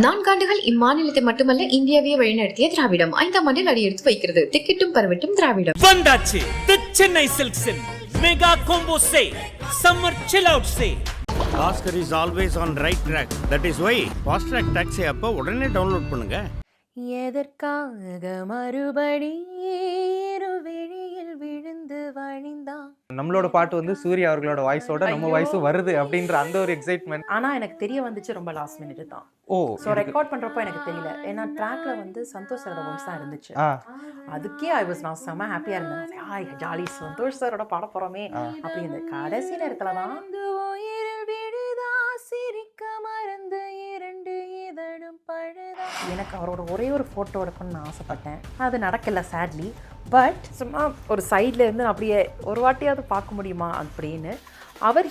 நான்காண்டுகள் இம்மாநிலத்தை மட்டுமல்ல இந்தியாவையே வழிநடத்திய திராவிடம் 5ஆம் ஆண்டில் அடியெடுத்து வைக்கிறது. திக்கெட்டும் பரவட்டும் திராவிடம். வந்தாச்சு the Chennai silks mega combo sale summer chill out sale. Oscar is always on right track. That is why Fastrack taxi app உடனே டவுன்லோட் பண்ணுங்க. எதற்காக மறுபடி வெளியில் விழுந்து வழிந்தான். நம்மளோட பாட்டு வந்து சூர்யா அவர்களோட வாய்ஸோட நம்ம வாய்ஸும் வருது அப்படின்ற அந்த ஒரு எக்ஸைட்மெண்ட். ஆனா எனக்கு தெரிய வந்துச்சு ரொம்ப லாஸ்ட் மினிட் தான். சோ ரெக்கார்ட் பண்றப்போ எனக்கு தெரியல. ஏன்னா ட்ராக்ல வந்து சந்தோஷ் சாரோட வாய்ஸ் தான் இருந்துச்சு. அதுக்கே நான் செம ஹாப்பியா இருந்தேன். ஜாலி சந்தோஷ் சாரோட பாட போறோமே அப்படின்னு. கடைசி நேரத்துல தான் எனக்கு அவரோட ஒரே ஒரு ஃபோட்டோ எடுக்கணும்னு நான் ஆசைப்பட்டேன். அது நடக்கல சேட்லி. பட் சும்மா ஒரு சைட்ல இருந்து நான் அப்படியே ஒரு வாட்டியாவது பார்க்க முடியுமா அப்படின்னு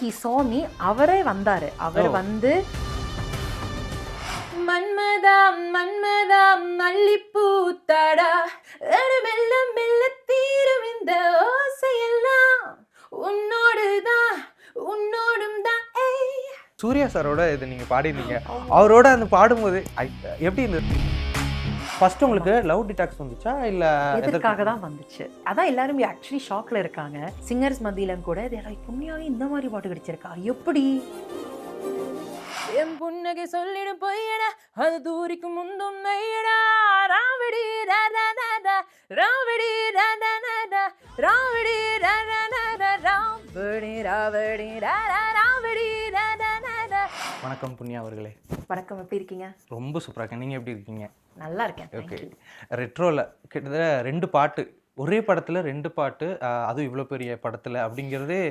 ஹி சா மீ. அவரே வந்தார். அவர் வந்து மன்மதாம் மன்மதாம் மல்லிப்பூத்தடா மெல்ல மெல்ல தீரும் இந்த ஓசையெல்லாம் உன்னோடுதான் உன்னோடும் தான். சூர்யா சாரோட இது நீங்க பாடிருந்தீங்க. அவரோட அந்த பாடும்போது எப்படி இருந்தது? ஃபர்ஸ்ட் உங்களுக்கு லவ் டிடாக்ஸ் வந்துச்சா இல்ல எதற்காக தான் வந்துச்சு? அதான் எல்லாரும் ஆக்சுவலி ஷாக்ல இருக்காங்க. சிங்கர்ஸ் மத்தியிலும் கூட புண்ணியாவே இந்த மாதிரி பாட்டு கிடைச்சிருக்கா எப்படி? என் புன்னகை சொல்லிடும் பொய்யடா அது தூரிக்கும் முந்தும் நையடா ராவடி ராவடி ராவடி ராவடி ராவடி ராவடி ராவடி. வணக்கம் புண்ணியா அவர்களே. வணக்கம், எப்படி இருக்கீங்க? ரொம்ப சூப்பரா இருக்கேன். நீங்க எப்படி இருக்கீங்க? நல்லா இருக்கேன். ஓகே. ரெட்ரோல கிட்டத்தட்ட 2 பாட்டு ஒரே படத்துல 2 பாட்டு, அதுவும் இவ்வளோ பெரிய படத்துல அப்படிங்கிறதே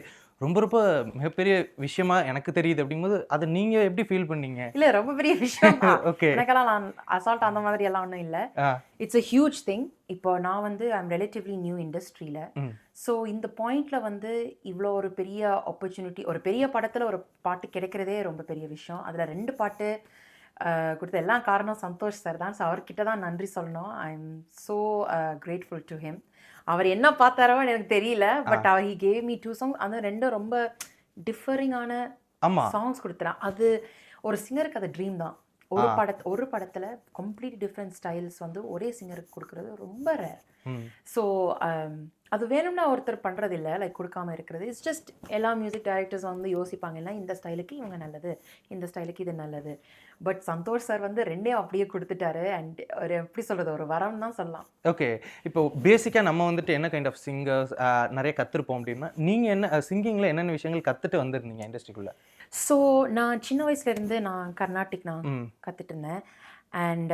ரொம்ப ரொம்ப மிகப்பெரிய விஷயமா எனக்கு தெரியுது. அப்படிங்கும்போது அதை நீங்க எப்படி ஃபீல் பண்ணீங்க? இல்ல ரொம்ப பெரிய விஷயம். ஓகே. எனக்கெல்லாம் நான் அசால்ட் அந்த மாதிரி எல்லாம் ஒன்றும் இல்லை. It's a huge thing. இப்போ நான் வந்து ஐம் ரிலேட்டிவ்லி நியூ இண்டஸ்ட்ரியில். ஸோ இந்த பாயிண்ட்ல வந்து இவ்வளோ ஒரு பெரிய ஆப்பர்ச்சுனிட்டி, ஒரு பெரிய படத்தில் ஒரு பாட்டு கிடைக்கிறதே ரொம்ப பெரிய விஷயம். அதில் 2 பாட்டு கொடுத்த எல்லாம் காரணம் சந்தோஷ் சார் தான். ஸோ அவர்கிட்ட தான் நன்றி சொல்லணும். I am so grateful to him. அவர் என்ன பார்த்தாரோ எனக்கு தெரியல. But he gave me 2 songs. அந்த 2 ரொம்ப டிஃபரிங்கான சாங்ஸ் கொடுத்துறான். அது ஒரு சிங்கருக்கு அது ட்ரீம் தான். ஒரு படத்தில் கம்ப்ளீட் டிஃப்ரெண்ட் ஸ்டைல்ஸ் வந்து ஒரே சிங்கருக்கு கொடுக்குறது ரொம்ப ரேர். ஸோ அது வேணும்னா ஒருத்தர் பண்ணுறது இல்லை, லைக் கொடுக்காம இருக்கிறது. இட்ஸ் ஜஸ்ட் எல்லா மியூசிக் டைரக்டர்ஸ் வந்து யோசிப்பாங்க, இல்லை இந்த ஸ்டைலுக்கு இவங்க நல்லது, இந்த ஸ்டைலுக்கு இது நல்லது. பட் சந்தோஷ் சார் வந்து 2 அப்படியே கொடுத்துட்டாரு. அண்ட் ஒரு எப்படி சொல்கிறது, ஒரு வரம் தான் சொல்லலாம். ஓகே. இப்போ பேசிக்காக நம்ம வந்துட்டு என்ன கைண்ட் ஆஃப் சிங்கர்ஸ் நிறைய கற்றுருப்போம் அப்படின்னா, நீங்கள் என்ன சிங்கிங்கில் என்னென்ன விஷயங்கள் கற்றுட்டு வந்திருந்தீங்க இண்டஸ்ட்ரிக்குள்ளே? ஸோ நான் சின்ன வயசுலேருந்து நான் கர்நாடிக் நான் கற்றுட்டு இருந்தேன். அண்ட்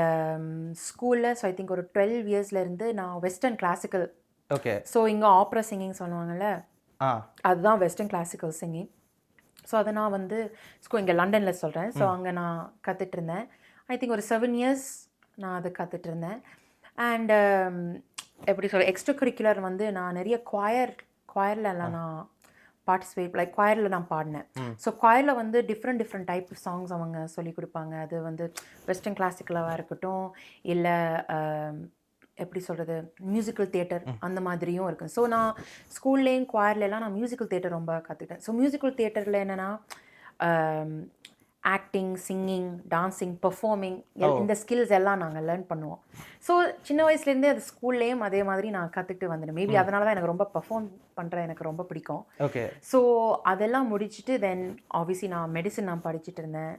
ஸ்கூலில் ஸோ ஐ திங்க் ஒரு 12 இயர்ஸ்லேருந்து நான் வெஸ்டர்ன் கிளாசிக்கல். ஓகே. ஸோ இங்கே ஆப்ரா சிங்கிங் சொல்லுவாங்கள்ல, அதுதான் வெஸ்டர்ன் கிளாசிக்கல் சிங்கிங். ஸோ அதை நான் வந்து இங்கே லண்டனில் சொல்கிறேன். ஸோ அங்கே நான் கற்றுட்டு இருந்தேன். ஐ திங்க் ஒரு 7 இயர்ஸ் நான் அதை கற்றுட்டு இருந்தேன். அண்ட் எப்படி சொல்ல, எக்ஸ்ட்ரா கரிக்குலர் வந்து நான் நிறைய குவாயரில் எல்லாம் நான் பார்ட்டிசிபேட், லைக் குவாயரில் நான் பாடினேன். ஸோ குவாயரில் வந்து டிஃப்ரெண்ட் டைப் ஆஃப் சாங்ஸ் அவங்க சொல்லி கொடுப்பாங்க. அது வந்து வெஸ்டர்ன் கிளாசிக்கலாக இருக்கட்டும், இல்லை எப்படி சொல்கிறது, மியூசிக்கல் தியேட்டர் அந்த மாதிரியும் இருக்குது. ஸோ நான் ஸ்கூல்லேயும் குவாயர்லாம் நான் மியூசிக்கல் தியேட்டர் ரொம்ப கற்றுக்கிட்டேன். ஸோ மியூசிக்கல் தியேட்டரில் என்னென்னா ஆக்டிங், சிங்கிங், டான்ஸிங், பெர்ஃபார்மிங், இந்த ஸ்கில்ஸ் எல்லாம் நாங்கள் லேர்ன் பண்ணுவோம். ஸோ சின்ன வயசுலேருந்தே அது ஸ்கூல்லேயும் அதே மாதிரி நான் கற்றுக்கிட்டு வந்துட்டேன். மேபி அதனால தான் எனக்கு ரொம்ப பெர்ஃபார்ம் பண்ணுற எனக்கு ரொம்ப பிடிக்கும். ஓகே. ஸோ அதெல்லாம் முடிச்சுட்டு தென் ஆப்வியஸ்லி நான் மெடிசன் நான் படிச்சுட்டு இருந்தேன்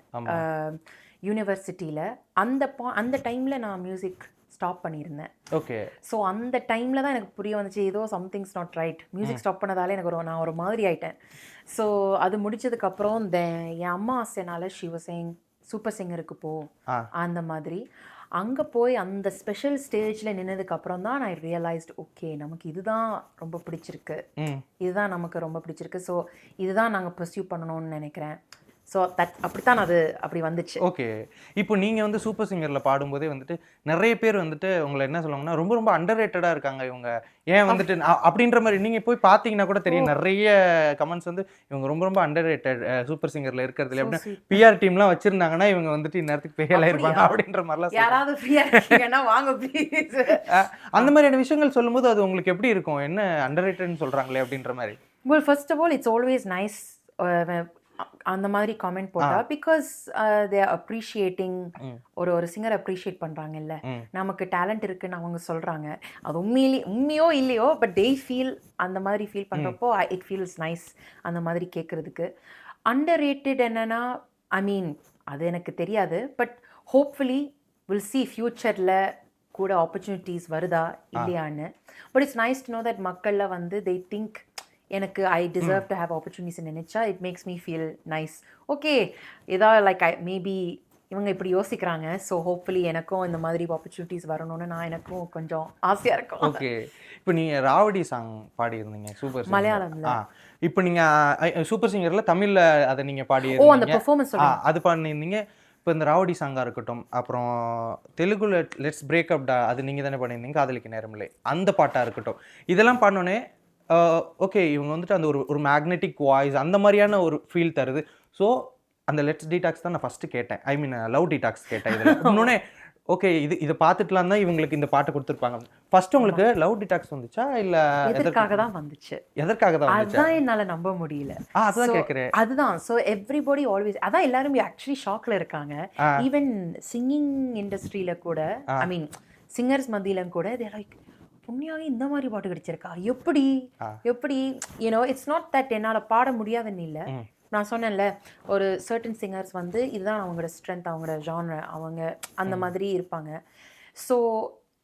யூனிவர்சிட்டியில். அந்த டைமில் நான் மியூசிக் ஸ்டாப் பண்ணியிருந்தேன். ஓகே. ஸோ அந்த டைமில் தான் எனக்கு புரிய வந்துச்சு, ஏதோ somethings not right. Music stop பண்ணதாலே எனக்கு நான் ஒரு மாதிரி ஆகிட்டேன். ஸோ அது முடிச்சதுக்கப்புறம் என் அம்மா ஆசைனால ஷி வாஸ் சேயிங் சூப்பர் சிங்கருக்கு போ அந்த மாதிரி. அங்கே போய் அந்த ஸ்பெஷல் ஸ்டேஜில் நின்னதுக்கப்புறம் தான் நான் ரியலைஸ்ட், ஓகே நமக்கு இதுதான் ரொம்ப பிடிச்சிருக்கு, இதுதான் நமக்கு ரொம்ப பிடிச்சிருக்கு. ஸோ இதுதான் நாங்கள் பர்சியூ பண்ணணும்னு நினைக்கிறேன். ஸோ அப்படித்தான் அது அப்படி வந்துச்சு. ஓகே. இப்போ நீங்கள் வந்து சூப்பர் சிங்கரில் பாடும்போதே வந்துட்டு நிறைய பேர் வந்துட்டு உங்களை என்ன சொல்லுவாங்கன்னா, ரொம்ப ரொம்ப அண்டர் ரேட்டடாக இருக்காங்க இவங்க, ஏன் வந்துட்டு அப்படின்ற மாதிரி நீங்கள் போய் பார்த்தீங்கன்னா கூட தெரியும். நிறைய கமெண்ட்ஸ் வந்து இவங்க ரொம்ப ரொம்ப அண்டர் ரேட்டட் சூப்பர் சிங்கரில் இருக்கிறது இல்லை, அப்படின்னு பிஆர் டீம்லாம் வச்சுருந்தாங்கன்னா இவங்க வந்துட்டு இந்நேரத்துக்கு பெரிய இருப்பாங்க அப்படின்ற மாதிரிலாம். யாராவது வாங்க ப்ளீஸ். அந்த மாதிரியான விஷயங்கள் சொல்லும்போது அது உங்களுக்கு எப்படி இருக்கும்? என்ன அண்டர் ரேட்டட்னு சொல்கிறாங்களே அப்படின்ற மாதிரி? Well, first of all, it's always nice அந்த மாதிரி காமெண்ட் போட்டா பிகாஸ் தே ஆர் அப்ரிஷியேட்டிங் ஒரு சிங்கர் அப்ரிஷியேட் பண்றாங்கல்ல, நமக்கு டேலண்ட் இருக்குன்னு அவங்க சொல்றாங்க. அது உண்மையோ இல்லையோ, பட் தே ஃபீல் அந்த மாதிரி ஃபீல் பண்றப்போ இட் ஃபீல்ஸ் நைஸ் அந்த மாதிரி கேட்கறதுக்கு. அண்டர் ரேட்டட் என்னன்னா, ஐ மீன் அது எனக்கு தெரியாது, பட் ஹோப்ஃபுல்லி வில் சி ஃபியூச்சரில் கூட ஆப்பர்ச்சுனிட்டிஸ் வருதா இல்லையான்னு. But it's nice to know that மக்களில் வந்து தே திங்க் எனக்கு I deserve to have opportunities நினைச்சா it makes me feel nice. Okay, ஏதாவது லைக் மேபி இவங்க இப்படி யோசிக்கிறாங்க, ஸோ ஹோப்ஃபுல்லி எனக்கும் இந்த மாதிரி ஆப்பர்ச்சுனிட்டிஸ் வரணும்னு எனக்கும் கொஞ்சம் ஆசையாக இருக்கும். ஓகே, இப்போ நீங்கள் ராவடி சாங் பாடியிருந்தீங்க சூப்பர் மலையாளம்ல. இப்போ நீங்கள் சூப்பர் சிங்கரில் தமிழில் அதை நீங்கள் அந்த பெர்ஃபார்மன்ஸ் அது பண்ணியிருந்தீங்க. இப்போ இந்த ராவடி சாங்காக இருக்கட்டும், அப்புறம் தெலுங்குல லெட்ஸ் பிரேக்அப் டா அது நீங்கள் தானே பண்ணியிருந்தீங்க, காதலிக்க நேரமில்லை அந்த பாட்டாக இருக்கட்டும், இதெல்லாம் பண்ணோன்னே ஓகே இவங்க வந்துட்டு அந்த ஒரு மேக்னெட்டிக் வாய்ஸ் அந்த மாதிரியான ஒரு ஃபீல் தருது. ஸோ அந்த லெட்ஸ் டீடாக்ஸ் தான் நான் ஃபஸ்ட்டு கேட்டேன், ஐ மீன் லவ் டீடாக்ஸ் கேட்டேன். இதில் இன்னொன்னே ஓகே இதை பார்த்துட்டுலாம் தான் இவங்களுக்கு இந்த பாட்டு கொடுத்துருப்பாங்க. ஃபர்ஸ்ட் உங்களுக்கு லவ் டீடாக்ஸ் வந்துச்சா இல்லை எதற்காக தான் வந்துச்சு? எதற்காக தான் வந்துச்சு? அதான் என்னால் நம்ப முடியல. அதுதான் கேட்குறேன். அதுதான். ஸோ எவ்ரிபடி ஆல்வேஸ் அதான் எல்லாரும் ஆக்சுவலி ஷாக்ல இருக்காங்க. ஈவன் சிங்கிங் இண்டஸ்ட்ரியில கூட, ஐ மீன் சிங்கர்ஸ் மத்தியிலும் கூட தே லைக் புண்ணியாவே இந்த மாதிரி பாட்டு கிடைச்சிருக்கா, எப்படி யூனோ இட்ஸ் நாட் தட் என்னால் பாட முடியாதுன்னு இல்லை. நான் சொன்னேன்ல, ஒரு சர்டன் சிங்கர்ஸ் வந்து இதுதான் அவங்களோட ஸ்ட்ரென்த், அவங்களோட ஜான்ர, அவங்க அந்த மாதிரி இருப்பாங்க. ஸோ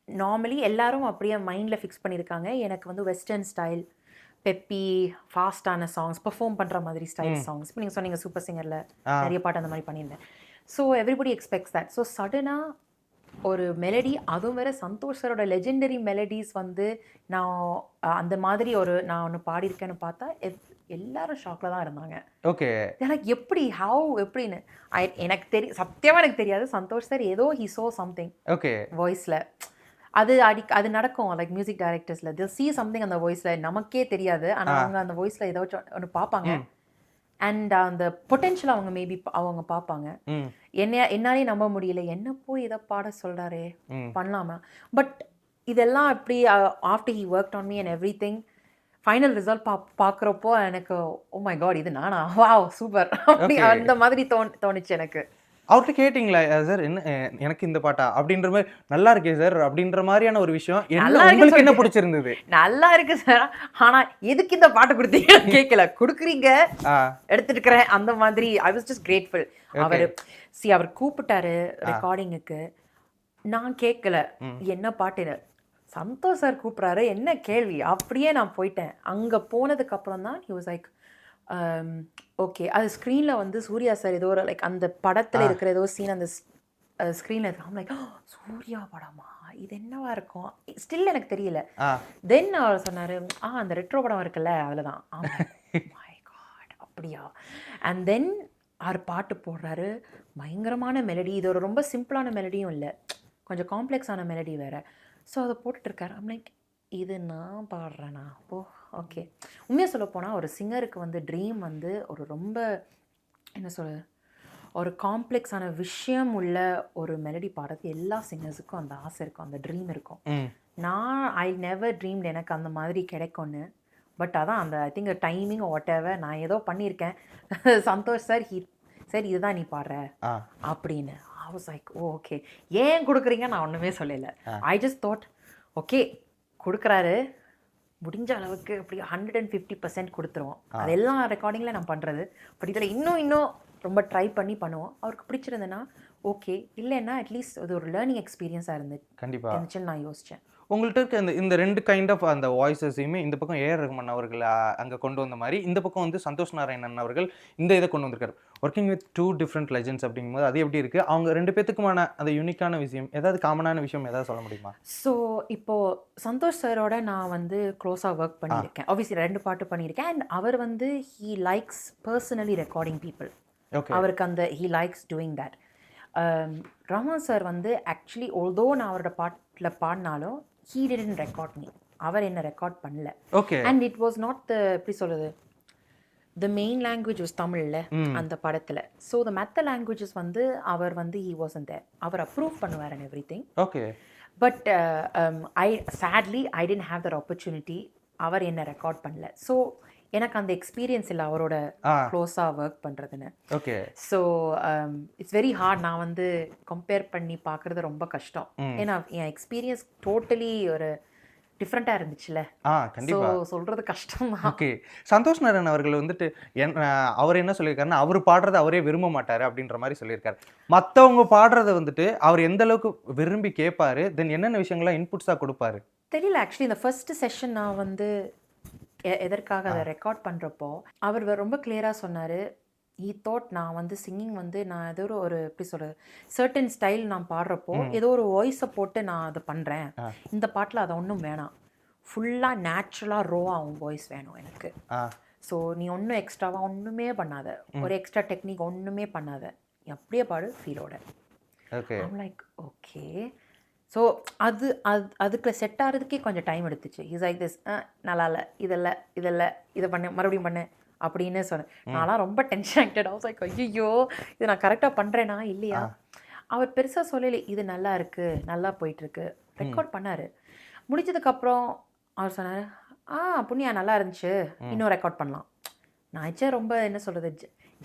நார்மலி எல்லாரும் அப்படியே மைண்டில் ஃபிக்ஸ் பண்ணியிருக்காங்க. எனக்கு வந்து வெஸ்டர்ன் ஸ்டைல், பெப்பி ஃபாஸ்டான சாங்ஸ், பெர்ஃபார்ம் பண்ணுற மாதிரி ஸ்டைல் சாங்ஸ். இப்போ நீங்கள் சொன்னீங்க சூப்பர் சிங்கரில் நிறைய பாட்டு அந்த மாதிரி பண்ணியிருந்தேன். So everybody expects that. So சடனாக ஒரு மெலடி, அதுவும் வேற சந்தோஷ் சரோட லெஜெண்டரி மெலடிஸ் வந்து நான் அந்த மாதிரி நான் ஒன்று பாடியிருக்கேன்னு பார்த்தா எல்லாரும் ஷாக்ல தான் இருந்தாங்க. ஓகே, எனக்கு எப்படி எப்படின்னு எனக்கு சத்தியமாக எனக்கு தெரியாது. சந்தோஷ் சார் ஏதோ ஹி சோ சம்திங் ஓகே வாய்ஸில், அது நடக்கும் லைக் மியூசிக் டைரக்டர்ஸில் தில் சீ சம்திங் அந்த வாய்ஸில், நமக்கே தெரியாது. ஆனால் அவங்க அந்த வாய்ஸில் ஏதாச்சும் ஒன்று பார்ப்பாங்க அண்ட் அந்த பொட்டென்ஷியல் அவங்க மேபி அவங்க பார்ப்பாங்க. என்னாலே நம்ப முடியல, என்ன போய் இதை பாட சொல்கிறாரே, பண்ணலாமா? பட் இதெல்லாம் எப்படி after he work on me and every thing final result பார்க்குறப்போ எனக்கு ஓ மை காட் இது நானா, வாவ் சூப்பர் அப்படி அந்த மாதிரி தோணுச்சு எனக்கு. அவர்கிட்ட கேட்டிங்களா சார் என்ன எனக்கு இந்த பாட்டா அப்படின்ற மாதிரி, நல்லா இருக்கே சார் அப்படின்ற மாதிரியான ஒரு விஷயம் உங்களுக்கு என்ன பிடிச்சிருந்தது? நல்லா இருக்கு சார், ஆனா எதுக்கு இந்த பாட்டு கொடுத்தீங்க கேட்கல, கொடுக்குறீங்க எடுத்துட்டு இருக்கிறேன் அந்த மாதிரி. I was just grateful. அவர் கூப்பிட்டாரு ரெக்கார்டிங்குக்கு, நான் கேட்கல என்ன பாட்டு, சந்தோஷ் சார் கூப்பிட்றாரு என்ன கேள்வி, அப்படியே நான் போயிட்டேன். அங்கே போனதுக்கு அப்புறம் தான் ஹி வாஸ் லைக் ஓகே. அது ஸ்க்ரீனில் வந்து சூர்யா சார் ஏதோ ஒரு லைக் அந்த படத்தில் இருக்கிற ஏதோ சீன் அந்த ஸ்க்ரீனில் இருக்கு. லைக் சூர்யா படமா, இது என்னவா இருக்கும், ஸ்டில் எனக்கு தெரியல. தென் அவர் சொன்னார் அந்த ரெட்ரோ படம் இருக்குல்ல அதில் தான். மை காட் அப்படியா? அண்ட் தென் அவர் பாட்டு போடுறாரு, பயங்கரமான மெலடி. இது ஒரு ரொம்ப சிம்பிளான மெலடியும் இல்லை, கொஞ்சம் காம்ப்ளெக்ஸான மெலடி வேறு. ஸோ அதை போட்டுட்ருக்காரு. ஐம் லைக் இது நான் பாடுறேனா? ஓகே. உண்மையாக சொல்ல போனால் ஒரு சிங்கருக்கு வந்து ட்ரீம் வந்து ஒரு ரொம்ப என்ன சொல்ல, ஒரு காம்ப்ளெக்ஸான விஷயம் உள்ள ஒரு மெலடி பாடுறது எல்லா சிங்கர்ஸுக்கும் அந்த ஆசை இருக்கும், அந்த ட்ரீம் இருக்கும். நான் ஐ நெவர் ட்ரீம்டு எனக்கு அந்த மாதிரி கிடைக்கும்னு. பட் அதான் அந்த I think timing what ever நான் ஏதோ பண்ணியிருக்கேன். சந்தோஷ் சார் சரி இதுதான் நீ பாடுற அப்படின்னு. I was like okay. ஏன் கொடுக்குறீங்க நான் ஒன்றுமே சொல்லலை. ஐ ஜஸ்ட் தாட் ஓகே கொடுக்குறாரு, முடிஞ்ச அளவுக்கு அப்படி 150% கொடுத்துருவோம். அதெல்லாம் ரெக்கார்டிங்கில் நான் பண்ணுறது. பட் இதில் இன்னும் ரொம்ப ட்ரை பண்ணி பண்ணுவோம். அவருக்கு பிடிச்சிருந்தேன்னா ஓகே, இல்லைன்னா அட்லீஸ்ட் அது ஒரு லேர்னிங் எக்ஸ்பீரியன்ஸாக இருந்துச்சுன்னு நான் யோசித்தேன். உங்கள்கிட்ட இருக்க இந்த ரெண்டு கைண்ட் ஆஃப் அந்த வாய்ஸஸையுமே இந்த பக்கம் ஏஆர் ரஹ்மான் அவர்கள் அங்கே கொண்டு வந்த மாதிரி, இந்த பக்கம் வந்து சந்தோஷ் நாராயணன் அவர்கள் இந்த இதை கொண்டு வந்திருக்காரு. ஒர்க்கிங் வித் 2 டிஃப்ரெண்ட் லெஜெண்ட்ஸ் அப்படிங்கும்போது அது எப்படி இருக்குது? அவங்க ரெண்டு பேத்துக்குமான அந்த யூனிக்கான விஷயம் ஏதாவது காமனான விஷயம் ஏதாவது சொல்ல முடியுமா? ஸோ இப்போது சந்தோஷ் சாரோட நான் வந்து க்ளோஸாக ஒர்க் பண்ணியிருக்கேன். ஆப்வியஸ்லி 2 பாட்டு பண்ணியிருக்கேன். அண்ட் அவர் வந்து he likes personally recording people. அவருக்கு அந்த he likes doing that. Rahman sir வந்து ஆக்சுவலி ஆல்தோ நான் அவரோட பாட்டில் பாடினாலும் he didn't record me. அவர் என்ன ரெக்கார்ட் பண்ணல. And it was not the எப்படி சொல்றது, the main language was தமிழ்ல அந்த படத்துல. So the மற்ற languages வந்து அவர் வந்து he wasn't there. அவர் அப்ரூவ் பண்ணுவார் and everything. But sadly I didn't have that opportunity. அவர் என்ன ரெக்கார்ட் பண்ணல. ஸோ எனக்கு அந்த எக்ஸ்பீரியன்ஸ் இல்லை அவரோட க்ளோஸாக ஒர்க் பண்ணுறதுன்னு. Okay. So it's very hard. நான் வந்து கம்பேர் பண்ணி பார்க்குறது ரொம்ப கஷ்டம். ஏன்னா என் எக்ஸ்பீரியன்ஸ் டோட்டலி ஒரு டிஃப்ரெண்ட்டாக இருந்துச்சுல்ல. கண்டிப்பா சொல்கிறது கஷ்டம் தான். ஓகே. சந்தோஷ் நாராயணன் அவர்கள் வந்துட்டு அவர் என்ன சொல்லியிருக்காருன்னா, அவர் பாடுறதை அவரே விரும்ப மாட்டாரு அப்படின்ற மாதிரி சொல்லியிருக்காரு. மற்றவங்க பாடுறதை வந்துட்டு அவர் எந்த அளவுக்கு விரும்பி கேட்பாரு, தென் என்னென்ன விஷயங்கள்லாம் இன்புட்ஸாக கொடுப்பாரு தெரியல. ஆக்சுவலி இந்த ஃபர்ஸ்ட் செஷன் நான் வந்து எதற்காக அதை ரெக்கார்ட் பண்ணுறப்போ அவர் ரொம்ப கிளியராக சொன்னார். ஈ தாட் நான் வந்து சிங்கிங் வந்து நான் ஏதோ ஒரு எப்படி சொல்கிறது சர்டன் ஸ்டைல் நான் பாடுறப்போ ஏதோ ஒரு வாய்ஸை போட்டு நான் அதை பண்ணுறேன். இந்த பாட்டில் அதை ஒன்றும் வேணாம், ஃபுல்லாக நேச்சுரலாக ரோவாக அவங்க வாய்ஸ் வேணும் எனக்கு. ஸோ நீ ஒன்றும் எக்ஸ்ட்ராவாக ஒன்றுமே பண்ணாத, ஒரு எக்ஸ்ட்ரா டெக்னிக் ஒன்றுமே பண்ணாத, நீ அப்படியே பாடு ஃபீலோட. Like okay. ஸோ அதுக்கு செட் ஆகிறதுக்கே கொஞ்சம் டைம் எடுத்துச்சு. இஸ் லைக் திஸ் நல்லா இல்லை, இதெல்லாம் இதை பண்ணு, மறுபடியும் பண்ணு அப்படின்னு சொன்னேன். நான்லாம் ரொம்ப டென்ஷன் ஆகிட்டேன். லைக் ஐயோ இது நான் கரெக்டாக பண்ணுறேனா இல்லையா. அவர் பெருசாக சொல்லலை, இது நல்லா இருக்குது, நல்லா போயிட்டுருக்கு. ரெக்கார்ட் பண்ணார். முடிஞ்சதுக்கப்புறம் அவர் சொன்னார், புண்ணியா நல்லா இருந்துச்சு, இன்னும் ரெக்கார்ட் பண்ணலாம். நான் ரொம்ப என்ன சொல்கிறது